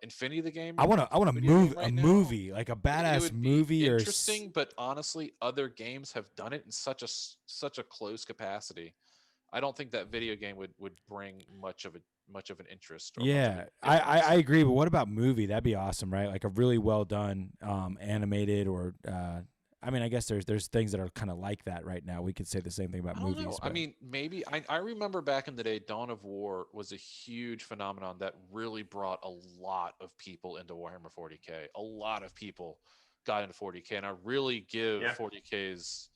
Infinity the game. I want a movie, like a badass movie, or interesting. But honestly, other games have done it in such a close capacity. I don't think that video game would bring much of an interest. Yeah, I agree. But what about movie? That'd be awesome, right? Like a really well done animated or. I mean, I guess there's things that are kind of like that right now. We could say the same thing about movies. Know. I mean, maybe I remember back in the day, Dawn of War was a huge phenomenon that really brought a lot of people into Warhammer 40K. A lot of people got into 40K, and I really give 40K's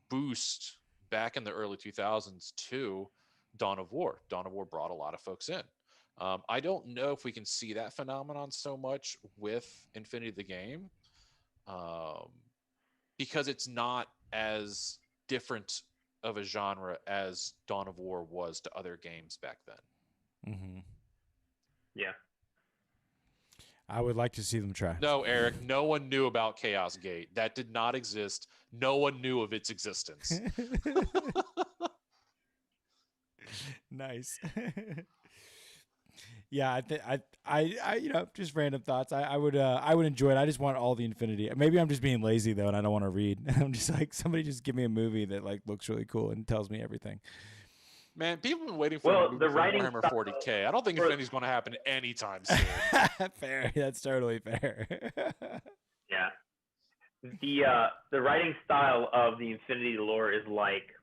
boost back in the early 2000s to Dawn of War. Dawn of War brought a lot of folks in. I don't know if we can see that phenomenon so much with Infinity the game. Because it's not as different of a genre as Dawn of War was to other games back then. Mm-hmm. Yeah. I would like to see them try. No, Eric, no one knew about Chaos Gate. That did not exist. No one knew of its existence. Nice. Yeah, I just random thoughts. I would enjoy it. I just want all the Infinity. Maybe I'm just being lazy though, and I don't want to read. I'm just like, somebody just give me a movie that like looks really cool and tells me everything. Man, people have been waiting for Warhammer 40K. I don't think Infinity's going to happen anytime soon. Fair. That's totally fair. Yeah. The writing style of the Infinity lore is like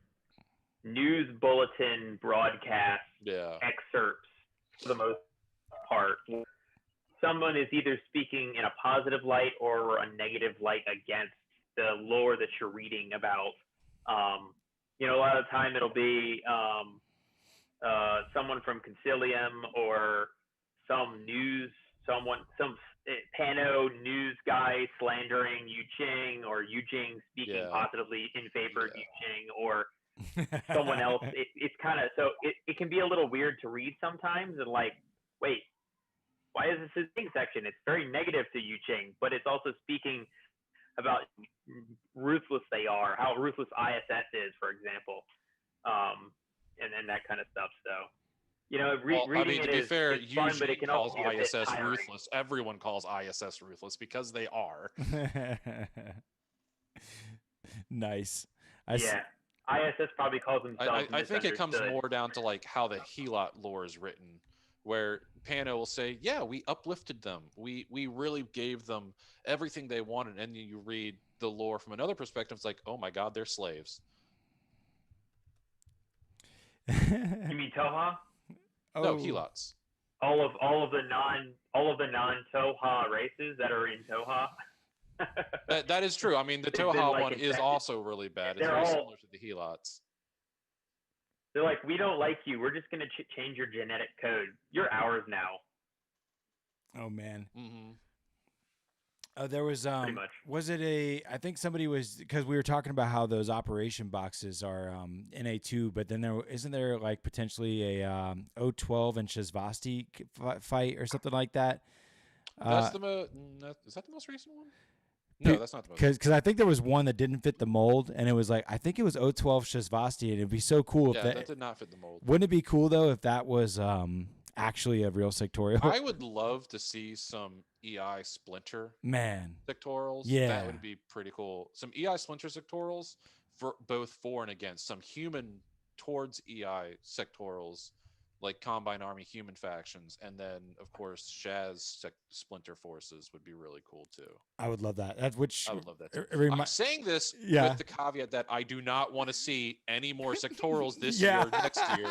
news bulletin broadcast excerpts for the most part. Someone is either speaking in a positive light or a negative light against the lore that you're reading about. A lot of the time it'll be someone from Concilium or some Pano news guy slandering Yu Ching, or Yu Jing speaking positively in favor of Yu Ching, or someone else. It's kind of, so it can be a little weird to read sometimes, and like, wait, why is this his thing section? It's very negative to Yu Ching, but it's also speaking about ruthless they are, how ruthless ISS is, for example, and that kind of stuff. So, reading to be fair, is fun, but it can also be ISS ruthless. Everyone calls ISS ruthless because they are. Nice. ISS probably calls themselves. I think it comes more down to like how the Helot lore is written where Pano will say, yeah, we uplifted them. We really gave them everything they wanted. And you read the lore from another perspective, it's like, oh my God, they're slaves. You mean Toha? No, Helots. All of the non Toha races that are in Toha. that is true. I mean, the Toha one is also really bad. It's very similar to the Helots. They're like, we don't like you. We're just going to change your genetic code. You're ours now. Oh man. Mm-hmm. There was Pretty much. Was it I think somebody was, because we were talking about how those operation boxes are in A2, but then isn't there like potentially a O12 and Shazvasti fight or something like that? That's is that the most recent one? No, that's not the most. Because I think there was one that didn't fit the mold, and it was like, I think it was O12 Shazvasti, and it'd be so cool if that did not fit the mold. Wouldn't it be cool though if that was actually a real sectorial? I would love to see some EI Splinter sectorals. Yeah, that would be pretty cool. Some EI Splinter sectorals for both for and against. Some human towards EI sectorals, like Combine Army human factions, and then of course Shaz Splinter forces would be really cool too. I would love that. I would love that too. I'm saying this with the caveat that I do not want to see any more sectorals this year or next year.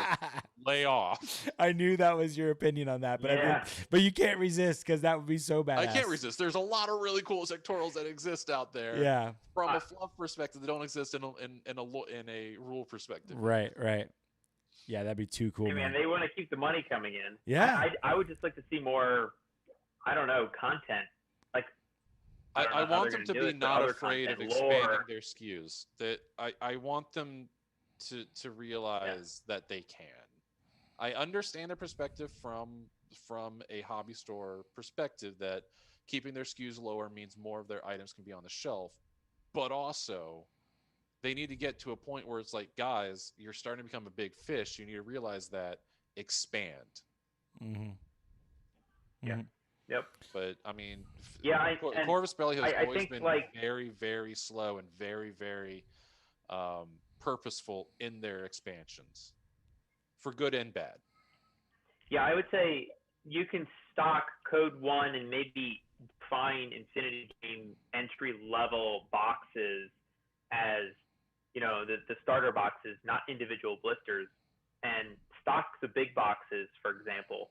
Lay off. I knew that was your opinion on that, but but you can't resist because that would be so bad. I can't resist. There's a lot of really cool sectorals that exist out there. Yeah, from a fluff perspective, that don't exist in a rule perspective. Right. Yeah, that'd be too cool. Hey, man, they want to keep the money coming in. Yeah, I would just like to see more. I don't know, content. Like I want them to be not afraid of expanding their SKUs. That I want them to realize that they can. I understand their perspective from a hobby store perspective that keeping their SKUs lower means more of their items can be on the shelf, but also they need to get to a point where it's like, guys, you're starting to become a big fish. You need to realize that, expand. Mm-hmm. Yeah. Yep. But I mean, Corvus Belli has always been very, very slow and very, very purposeful in their expansions, for good and bad. Yeah, I would say you can stock Code 1 and maybe find Infinity Game entry level boxes as, the starter boxes, not individual blisters, and stock the big boxes, for example,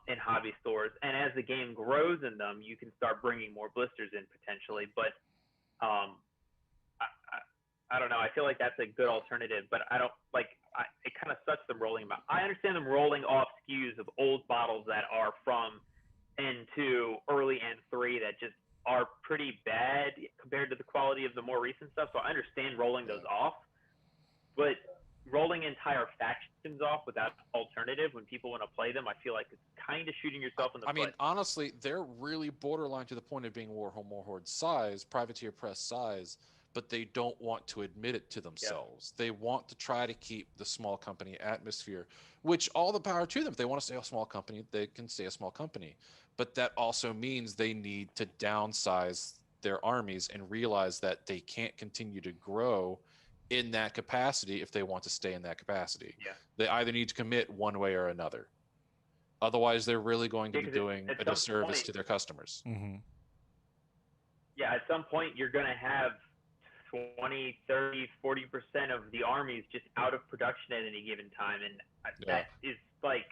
in hobby stores. And as the game grows in them, you can start bringing more blisters in potentially. But I don't know. I feel like that's a good alternative, but I don't like. It kind of sucks them rolling them out. I understand them rolling off SKUs of old bottles that are from N2, early N3 that just are pretty bad compared to the quality of the more recent stuff. So I understand rolling those off, but rolling entire factions off without alternative when people want to play them, I feel like it's kind of shooting yourself in the foot. I mean, honestly, they're really borderline to the point of being Warhorde size, Privateer Press size, but they don't want to admit it to themselves. They want to try to keep the small company atmosphere, which all the power to them. If they want to stay a small company, they can stay a small company. But that also means they need to downsize their armies and realize that they can't continue to grow in that capacity if they want to stay in that capacity. Yeah. They either need to commit one way or another. Otherwise, they're really going to be doing a disservice to their customers. Mm-hmm. Yeah, at some point, you're going to have 20, 30, 40% of the armies just out of production at any given time. And that is like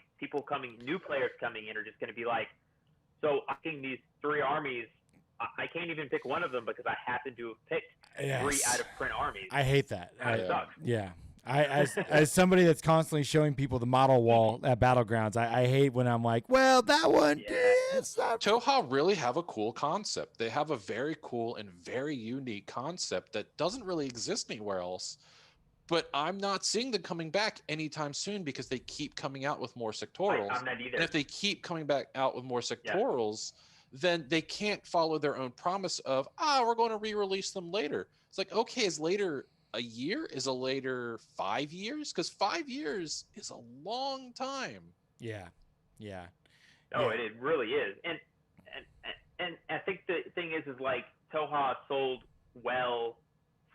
new players coming in are just going to be like, so I think these three armies, I can't even pick one of them because I happen to have picked 3 out of print armies. I hate that. It sucks. Yeah. As somebody that's constantly showing people the model wall at Battlegrounds, I hate when I'm like, well, that one. Toha really have a cool concept. They have a very cool and very unique concept that doesn't really exist anywhere else. But I'm not seeing them coming back anytime soon because they keep coming out with more sectorals. I'm not either. And if they keep coming back out with more sectorals, then they can't follow their own promise of, we're going to re-release them later. It's like, okay, is later a year? Is a later 5 years? Because 5 years is a long time. Yeah. Oh, it really is. And I think the thing is like Toha sold well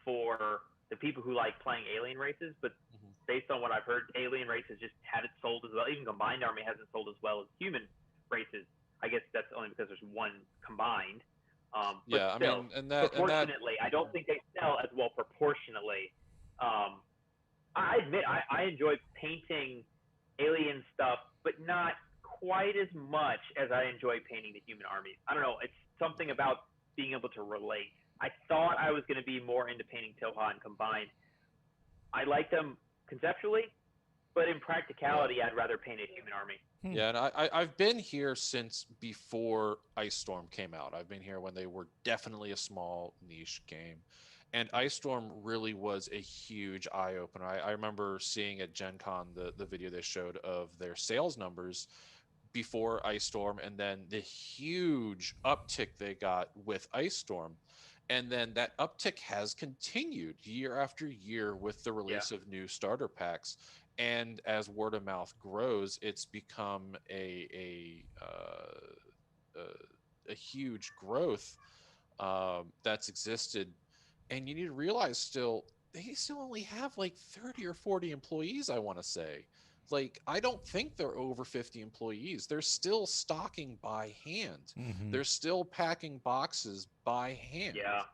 for the people who like playing alien races, but based on what I've heard, alien races just haven't sold as well. Even combined army hasn't sold as well as human races. I guess that's only because there's one combined. But still, proportionately, I don't think they sell as well proportionately. I admit I enjoy painting alien stuff, but not quite as much as I enjoy painting the human armies. I don't know. It's something about being able to relate. I thought I was going to be more into painting Toha and combined. I like them conceptually, but in practicality, I'd rather paint a human army. Yeah, and I've been here since before Ice Storm came out. I've been here when they were definitely a small niche game. And Ice Storm really was a huge eye-opener. I remember seeing at Gen Con the video they showed of their sales numbers before Ice Storm, and then the huge uptick they got with Ice Storm. And then that uptick has continued year after year with the release of new starter packs. And as word of mouth grows, it's become a huge growth that's existed. And you need to realize they still only have like 30 or 40 employees, I want to say. Like, I don't think they're over 50 employees. They're still stocking by hand. Mm-hmm. They're still packing boxes by hand. Yeah.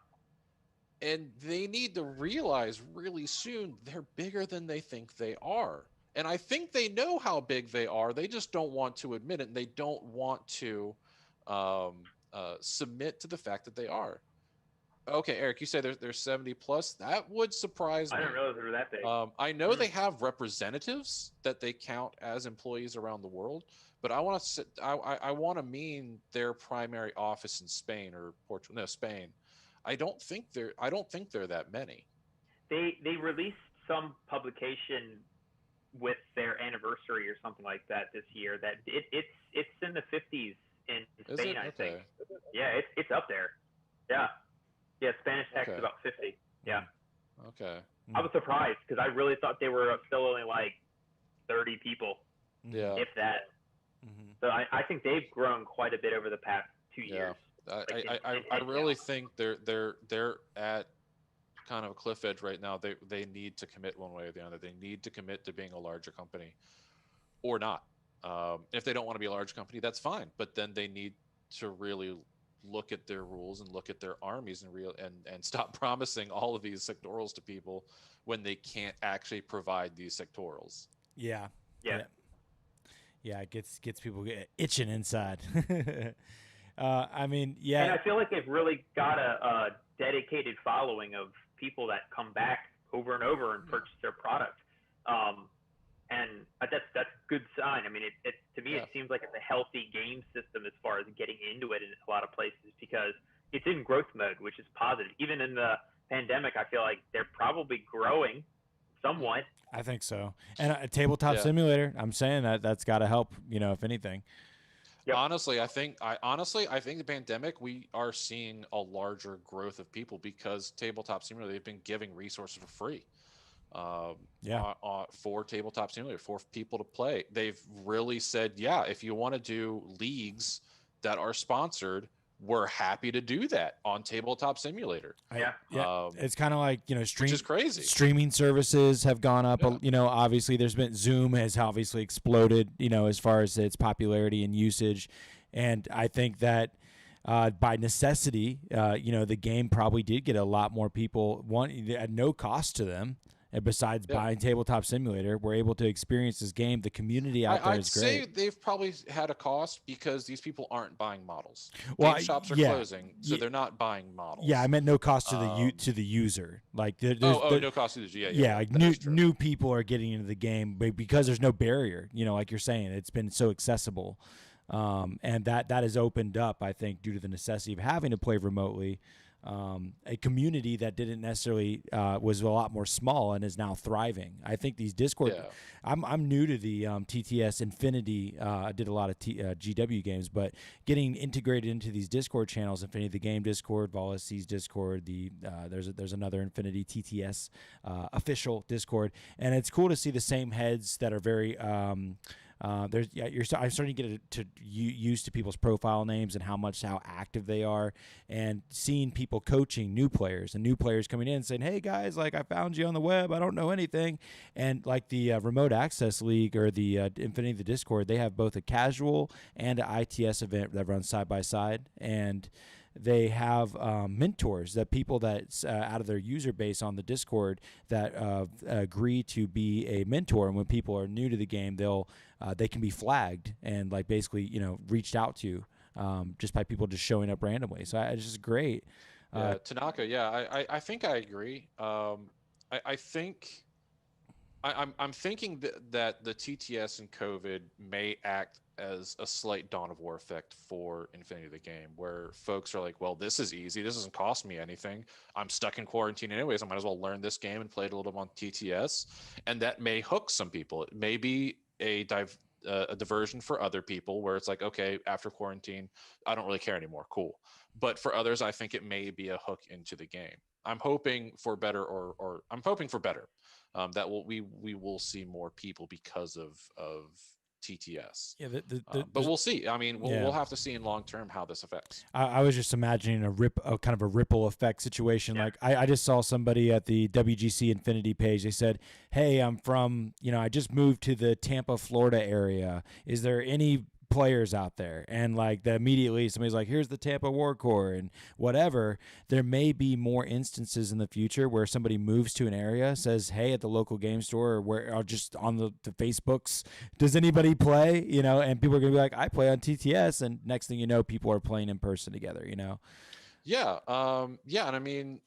And they need to realize really soon they're bigger than they think they are. And I think they know how big they are. They just don't want to admit it. And they don't want to submit to the fact that they are. Okay, Eric, you say there's 70 plus. That would surprise me. I didn't realize they were that big. I know they have representatives that they count as employees around the world, but I want to mean their primary office in Spain or Portugal. No, Spain. I don't think they're that many. They released some publication with their anniversary or something like that this year. That it's in the 50s in Spain, I think. Yeah, it's up there. Yeah. Yeah, Spanish tax is about 50. Yeah. Okay. I was surprised because I really thought they were still only like 30 people. Yeah. If that. Mm-hmm. So I think they've grown quite a bit over the past 2 years. I really think they're at kind of a cliff edge right now. They need to commit one way or the other. They need to commit to being a larger company or not. If they don't want to be a large company, that's fine. But then they need to really look at their rules and look at their armies and stop promising all of these sectorals to people when they can't actually provide these sectorals. Yeah. It gets people itching inside. I mean, yeah. And I feel like they've really got a dedicated following of people that come back over and over and purchase their product. And that's a good sign. I mean, it to me, it seems like it's a healthy game system as far as getting into it in a lot of places because it's in growth mode, which is positive. Even in the pandemic, I feel like they're probably growing somewhat. I think so. And a tabletop simulator, I'm saying that's got to help, if anything. Yep. Honestly, I think the pandemic, we are seeing a larger growth of people because tabletop simulator, they've been giving resources for free. For tabletop simulator for people to play. They've really said, if you want to do leagues that are sponsored, we're happy to do that on tabletop simulator. It's kind of like, which is crazy. Streaming services have gone up. Obviously there's been Zoom has obviously exploded, as far as its popularity and usage. And I think that by necessity, the game probably did get a lot more people at no cost to them. And besides buying Tabletop Simulator, we're able to experience this game. The community out there is great. I'd say they've probably had a cost because these people aren't buying models. Well, game shops are closing, so they're not buying models. Yeah, I meant no cost to the user. Like no cost to the user. Yeah, like new people are getting into the game because there's no barrier. Like you're saying, it's been so accessible, and that has opened up, I think, due to the necessity of having to play remotely. A community that didn't necessarily was a lot more small and is now thriving. I think these Discord. Yeah. I'm new to the TTS Infinity. I did a lot of GW games, but getting integrated into these Discord channels, Infinity the Game Discord, Volasi's Discord. There's another Infinity TTS official Discord, and it's cool to see the same heads that are very I'm starting to get used to people's profile names and how active they are, and seeing people coaching new players and new players coming in saying, "Hey guys, like I found you on the web. I don't know anything." And like the Remote Access League or the Infinity the Discord, they have both a casual and an ITS event that runs side by side, and they have mentors, that people that out of their user base on the Discord that agree to be a mentor. And when people are new to the game, they can be flagged and like basically reached out to just by people just showing up randomly. So it's just great. Yeah, Tanaka. Yeah, I think I agree. I think I'm thinking that the TTS and COVID may act as a slight Dawn of War effect for Infinity the game, where folks are like, well, this is easy. This doesn't cost me anything. I'm stuck in quarantine anyways. I might as well learn this game and play it a little bit on TTS. And that may hook some people. It may be a diversion for other people where it's like, okay, after quarantine, I don't really care anymore. Cool. But for others, I think it may be a hook into the game. I'm hoping for better, or I'm hoping for better. That we will see more people because of TTS. Yeah, but we'll see. I mean, we'll have to see in long term how this affects. I was just imagining a kind of a ripple effect situation. Yeah. Like I just saw somebody at the WGC Infinity page. They said, "Hey, I'm from I just moved to the Tampa, Florida area. Is there any players out there?" And like immediately somebody's like, "Here's the Tampa War Corps," and whatever. There may be more instances in the future where somebody moves to an area, says, "Hey, at the local game store," or just on the Facebooks, "Does anybody play?" And people are gonna be like, "I play on TTS," and next thing you know, people are playing in person together. Yeah. And I mean,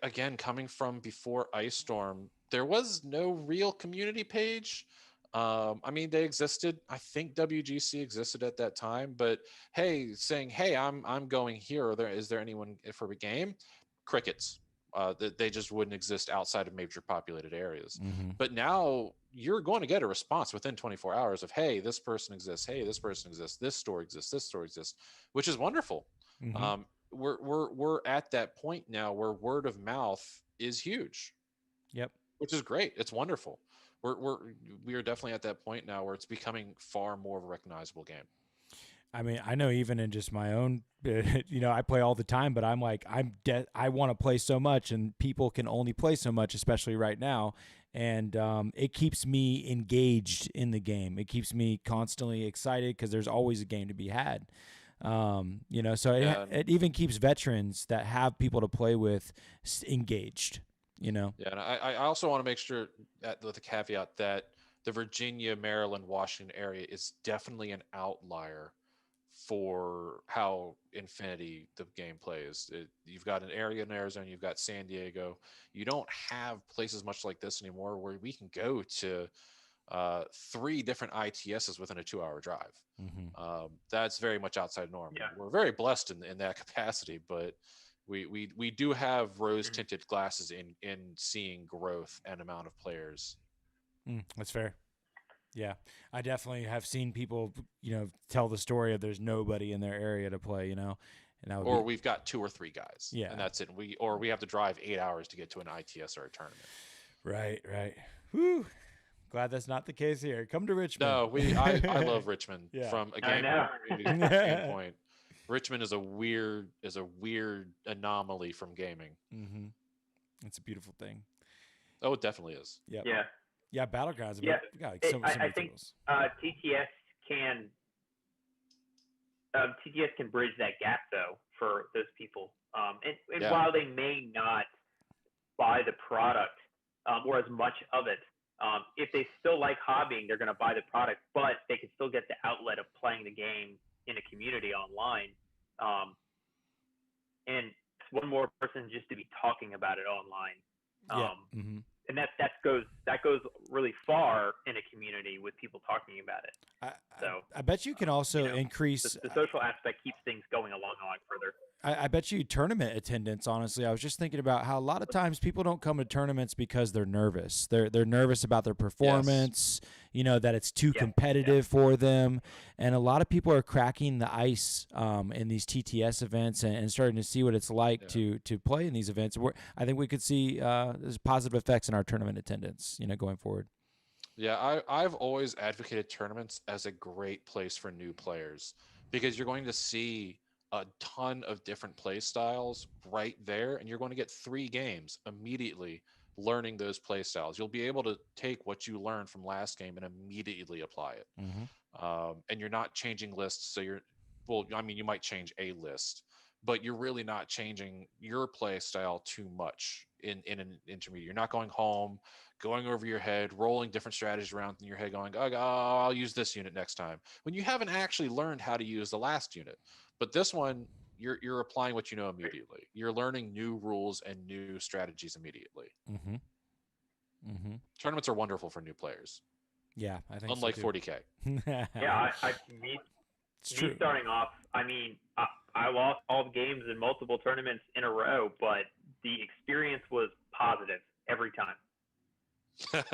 again, coming from before Ice Storm, there was no real community page. I mean, they existed. I think WGC existed at that time, but saying, "Hey, I'm going here. Is there anyone for a game?" Crickets. They just wouldn't exist outside of major populated areas. Mm-hmm. But now you're going to get a response within 24 hours of, "Hey, this person exists. Hey, this person exists. This store exists. This store exists," which is wonderful. Mm-hmm. We're at that point now where word of mouth is huge. Yep. Which is great. It's wonderful. We are definitely at that point now where it's becoming far more of a recognizable game. I mean, I know even in just my own, I play all the time, but I'm like, I want to play so much, and people can only play so much, especially right now. And it keeps me engaged in the game. It keeps me constantly excited because there's always a game to be had. So it even keeps veterans that have people to play with engaged. Yeah, and I also want to make sure with a caveat that the Virginia, Maryland, Washington area is definitely an outlier for how Infinity the game plays. You've got an area in Arizona, you've got San Diego. You don't have places much like this anymore where we can go to 3 different ITSs within a 2-hour drive. Mm-hmm. That's very much outside norm. Yeah. We're very blessed in that capacity, but we do have rose-tinted glasses in seeing growth and amount of players. That's fair. Yeah, I definitely have seen people, tell the story of there's nobody in their area to play, and we've got 2 or 3 guys. Yeah, and that's it. We have to drive 8 hours to get to an ITS or a tournament. Right. Whew. Glad that's not the case here. Come to Richmond. No, I love Richmond from a game standpoint. Richmond is a weird anomaly from gaming. Mm-hmm. It's a beautiful thing. Oh, it definitely is. Yeah. Yeah, Battlegrounds. Yeah. I think TTS can bridge that gap though for those people. And while they may not buy the product or as much of it, if they still like hobbying, they're going to buy the product, but they can still get the outlet of playing the game in a community online. And one more person just to be talking about it online. Mm-hmm. And that goes really far in a community with people talking about it. I bet you can also increase the social aspect keeps things going along a lot further. I bet you tournament attendance, honestly. I was just thinking about how a lot of times people don't come to tournaments because they're nervous. They're nervous about their performance, that it's too competitive for them. And a lot of people are cracking the ice in these TTS events and starting to see what it's like to play in these events. I think we could see there's positive effects in our tournament attendance, going forward. Yeah, I've always advocated tournaments as a great place for new players because you're going to see a ton of different play styles right there, and you're going to get 3 games immediately learning those play styles. You'll be able to take what you learned from last game and immediately apply it. Mm-hmm. And you're not changing lists. So well, I mean, you might change a list, but you're really not changing your play style too much in an intermediate. You're not going home, going over your head, rolling different strategies around in your head, going, oh, I'll use this unit next time, when you haven't actually learned how to use the last unit. But this one, you're applying what you know immediately. You're learning new rules and new strategies immediately. Mm-hmm. Mm-hmm. Tournaments are wonderful for new players. Yeah, I think unlike so 40K. Yeah, me starting off, I mean, I lost all the games in multiple tournaments in a row, but the experience was positive every time.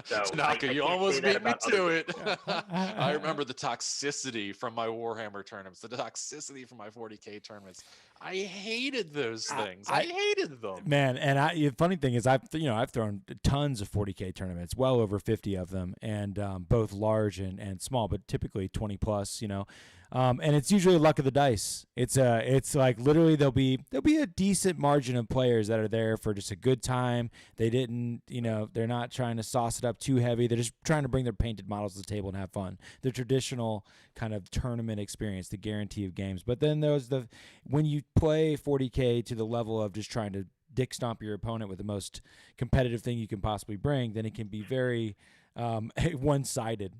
So Tanaka, you almost beat me to it. I remember the toxicity from my Warhammer tournaments, the toxicity from my 40K tournaments. I hated those things. I hated them, man. And the funny thing is, I've thrown tons of 40K tournaments, well over 50 of them, and both large and small, but typically 20 plus. And it's usually luck of the dice. It's like literally there'll be a decent margin of players that are there for just a good time. They didn't, they're not trying to sauce it up too heavy. They're just trying to bring their painted models to the table and have fun. The traditional kind of tournament experience, the guarantee of games. But then when you play 40K to the level of just trying to dick stomp your opponent with the most competitive thing you can possibly bring, then it can be very one-sided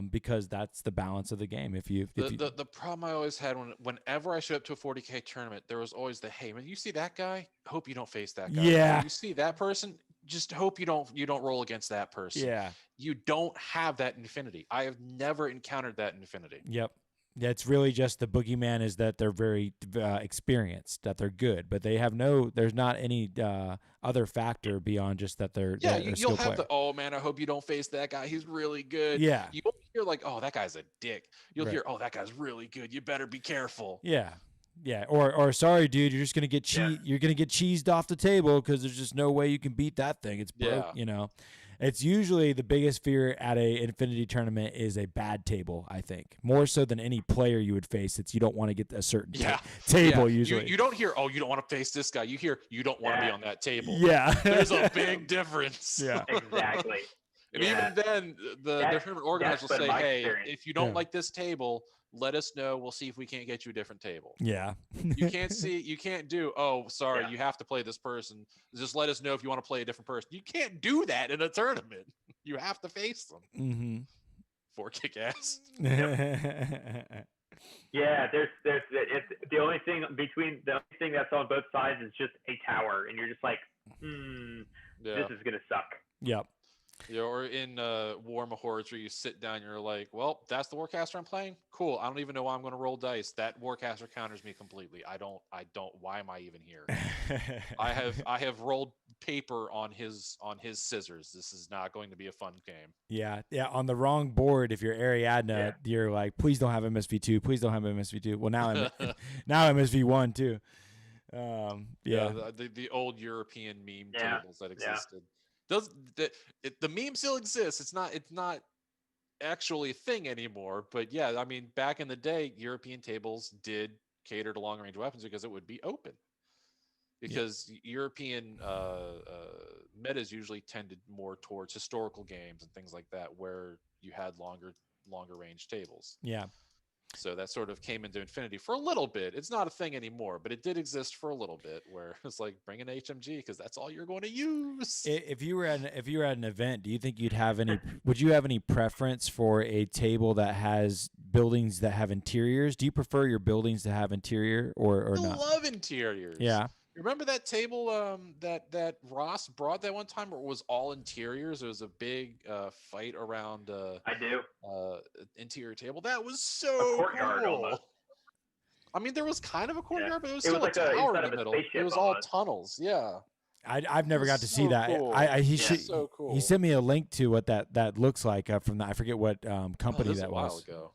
because that's the balance of the game. The problem I always had whenever I showed up to a 40K tournament, there was always hey, man, you see that guy? Hope you don't face that guy. Yeah. You see that person? Just hope you don't roll against that person. Yeah. You don't have that in Infinity. I have never encountered that in Infinity. Yep. Yeah, it's really just the boogeyman is that they're very experienced, that they're good, but there's not any other factor beyond just that they're you'll have player. Oh man, I hope you don't face that guy. He's really good. Yeah. You won't hear like, oh, that guy's a dick. You'll hear, oh, that guy's really good. You better be careful. Yeah. Yeah, or sorry, dude, you're just gonna get You're gonna get cheesed off the table because there's just no way you can beat that thing. It's broke, It's usually the biggest fear at a Infinity tournament is a bad table, I think. More so than any player you would face. It's you don't want to get a certain table usually. You don't hear, oh, you don't want to face this guy. You hear, you don't want to be on that table. Yeah. There's a big difference. Yeah. Exactly. And even then, the tournament organizer will say, hey, if you don't like this table, let us know. We'll see if we can't get you a different table. Yeah. You can't do, oh, sorry, you have to play this person. Just let us know if you want to play a different person. You can't do that in a tournament. You have to face them. Mm-hmm. For kick ass. Yeah, it's the only thing that's on both sides is just a tower, and you're just like, this is gonna suck. Yep. Or in War Mahords where you sit down, you're like, well, that's the Warcaster I'm playing? Cool. I don't even know why I'm going to roll dice. That Warcaster counters me completely. I don't, why am I even here? I have rolled paper on his scissors. This is not going to be a fun game. Yeah. Yeah. On the wrong board, if you're Ariadna, you're like, please don't have MSV2. Please don't have MSV2. Well, now MSV1 too. The old European meme tables that existed. The meme still exists. It's not actually a thing anymore. But yeah, I mean, back in the day, European tables did cater to long range weapons because it would be open. Because European metas usually tended more towards historical games and things like that, where you had longer range tables. Yeah. So that sort of came into Infinity for a little bit. It's not a thing anymore, but it did exist for a little bit where it's like, bring an HMG because that's all you're going to use. If you were at an event, do you think would you have any preference for a table that has buildings that have interiors? Do you prefer your buildings to have interior or not? I love interiors. Yeah. Remember that table that Ross brought that one time where it was all interiors? It was a big fight around I do. Interior table. That was so a courtyard cool. Almost. I mean, there was kind of a courtyard, but it was still like a tower in the middle. It was all tunnels. Yeah. I've never got to see that. Cool. So cool. He sent me a link to what that looks like from I forget what company that was. A while ago.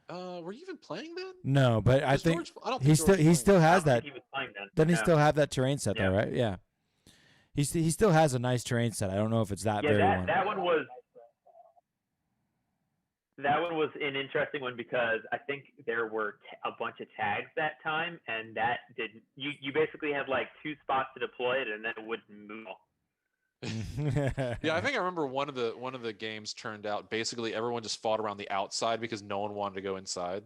Were you even playing then? No, but I think he still has that. Doesn't he still have that terrain set though, right? Yeah. He still has a nice terrain set. I don't know if it's that very one. That one was. That one was an interesting one because I think there were a bunch of tags that time, and that didn't. You basically had like 2 spots to deploy it, and then it wouldn't move. Yeah, I think I remember one of the games turned out basically everyone just fought around the outside because no one wanted to go inside.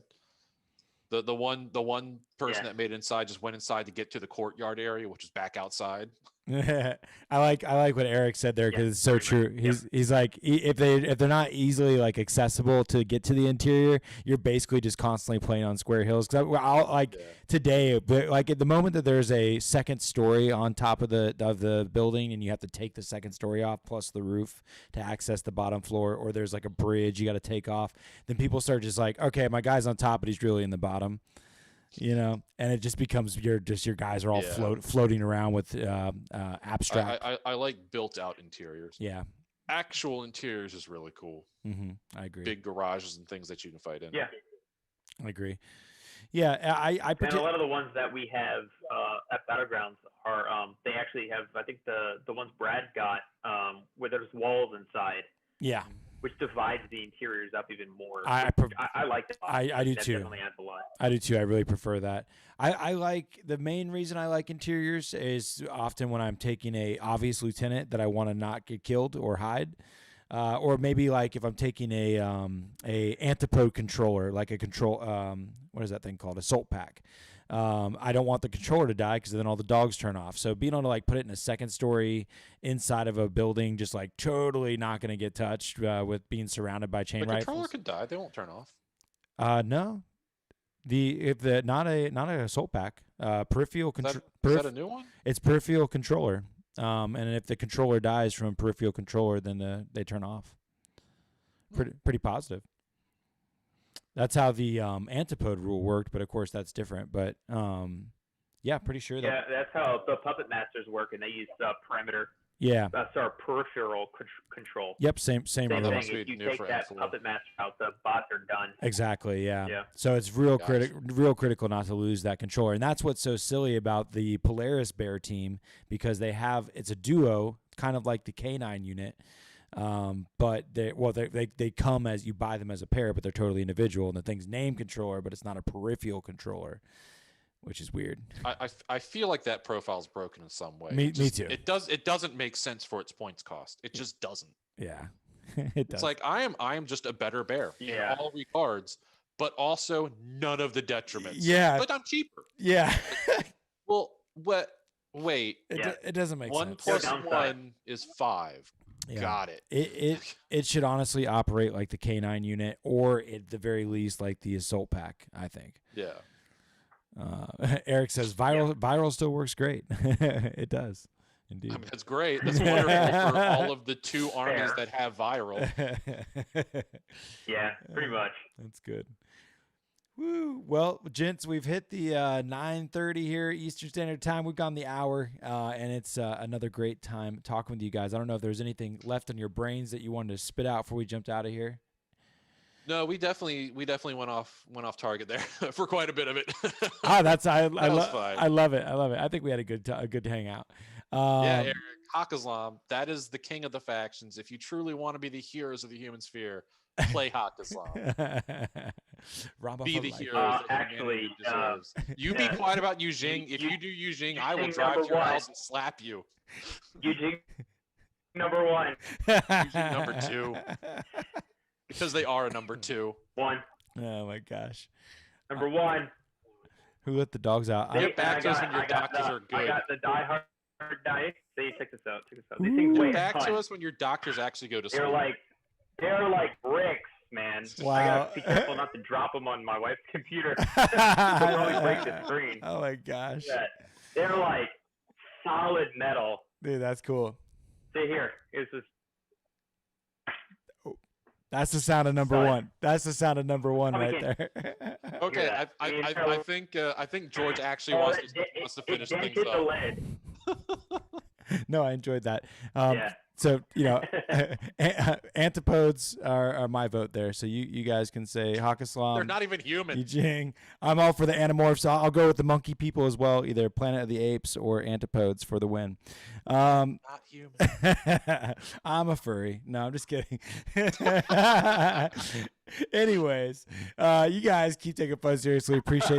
The one person that made it inside just went inside to get to the courtyard area, which is back outside. I like what Eric said there because it's so true. He's like if they're not easily like accessible to get to the interior, you're basically just constantly playing on square hills. Because today, but like at the moment that there's a second story on top of the building and you have to take the second story off plus the roof to access the bottom floor, or there's like a bridge you got to take off, then people start just like, okay, my guy's on top, but he's really in the bottom. And it just becomes your guys are all floating around with abstract. I like built out interiors. Yeah, actual interiors is really cool. Mm-hmm. I agree. Big garages and things that you can fight in. Yeah, I agree. Yeah, and a lot of the ones that we have at Battlegrounds are they actually have, I think the ones Brad got where there's walls inside. Yeah. Which divides the interiors up even more. I like that. I do too. Definitely adds a lot. I do too. I really prefer that. I like the main reason I like interiors is often when I'm taking a obvious lieutenant that I want to not get killed or hide, or maybe like if I'm taking a antipode controller, like a control what is that thing called, assault pack. I don't want the controller to die because then all the dogs turn off. So being able to like put it in a second story inside of a building, just like totally not going to get touched with being surrounded by chain rifles. The controller could die. They won't turn off. No. Not an assault pack. Peripheral control. Is that a new one? It's peripheral controller. And if the controller dies from a peripheral controller, then they turn off. Pretty positive. That's how the antipode rule worked, but of course that's different. But yeah, pretty sure. Yeah, that's how the puppet masters work, and they use perimeter. Yeah. That's our peripheral control. Yep, same thing. If you take that puppet master out, the bots are done. Exactly. Yeah. So it's real critical not to lose that controller, and that's what's so silly about the Polaris Bear team because it's a duo, kind of like the K9 unit. But they come as you buy them as a pair, but they're totally individual, and the thing's named controller, but it's not a peripheral controller, which is weird. I feel like that profile's broken in some way. Me too. It doesn't make sense for its points cost. It just doesn't. Yeah, it does. It's like I am just a better bear in all regards, but also none of the detriments. Yeah, but I'm cheaper. Yeah. Well, what? Wait. It doesn't make sense. 1 + 1 is 5. Yeah. Got it. It should honestly operate like the K9 unit, or at the very least like the assault pack, I think. Yeah. Eric says viral still works great. It does, indeed. I mean, that's great. That's wonderful for all of the 2 armies that have viral. Yeah, pretty much. That's good. Woo. Well, gents, we've hit the 9:30 here Eastern Standard Time. We've gone the hour, and it's another great time talking with you guys. I don't know if there's anything left on your brains that you wanted to spit out before we jumped out of here. No, we definitely went off target there for quite a bit of it. I love it. I think we had a good hangout. Yeah, Eric, Hakazlam, that is the king of the factions. If you truly want to be the heroes of the human sphere, play Hakazlam. Be the hero that humanity deserves. You be quiet about Yu Jing. If you do Yu Jing, I will drive to your house and slap you. Yu Jing number 1. Yu Jing number 2. Because they are a number 2. 1. Oh my gosh. Number 1. Who let the dogs out? Get back to us when your doctors are good. I got the diehard diet. See, check this out. Get back to us when your doctors actually go to sleep. They're like bricks, man. Wow. I gotta be careful not to drop them on my wife's computer. They'll probably break the screen. Oh my gosh. Yeah. They're like solid metal. Dude, that's cool. See here. It's just. That's the sound of number 1. That's the sound of number 1 right there. Okay, I think George actually wants to finish things up. No, I enjoyed that. So, antipodes are my vote there. So you guys can say Hakaslam. They're not even human. Yijing. I'm all for the Animorphs. I'll go with the monkey people as well, either Planet of the Apes or Antipodes for the win. Not human. I'm a furry. No, I'm just kidding. Anyways, you guys keep taking fun seriously. Appreciate you.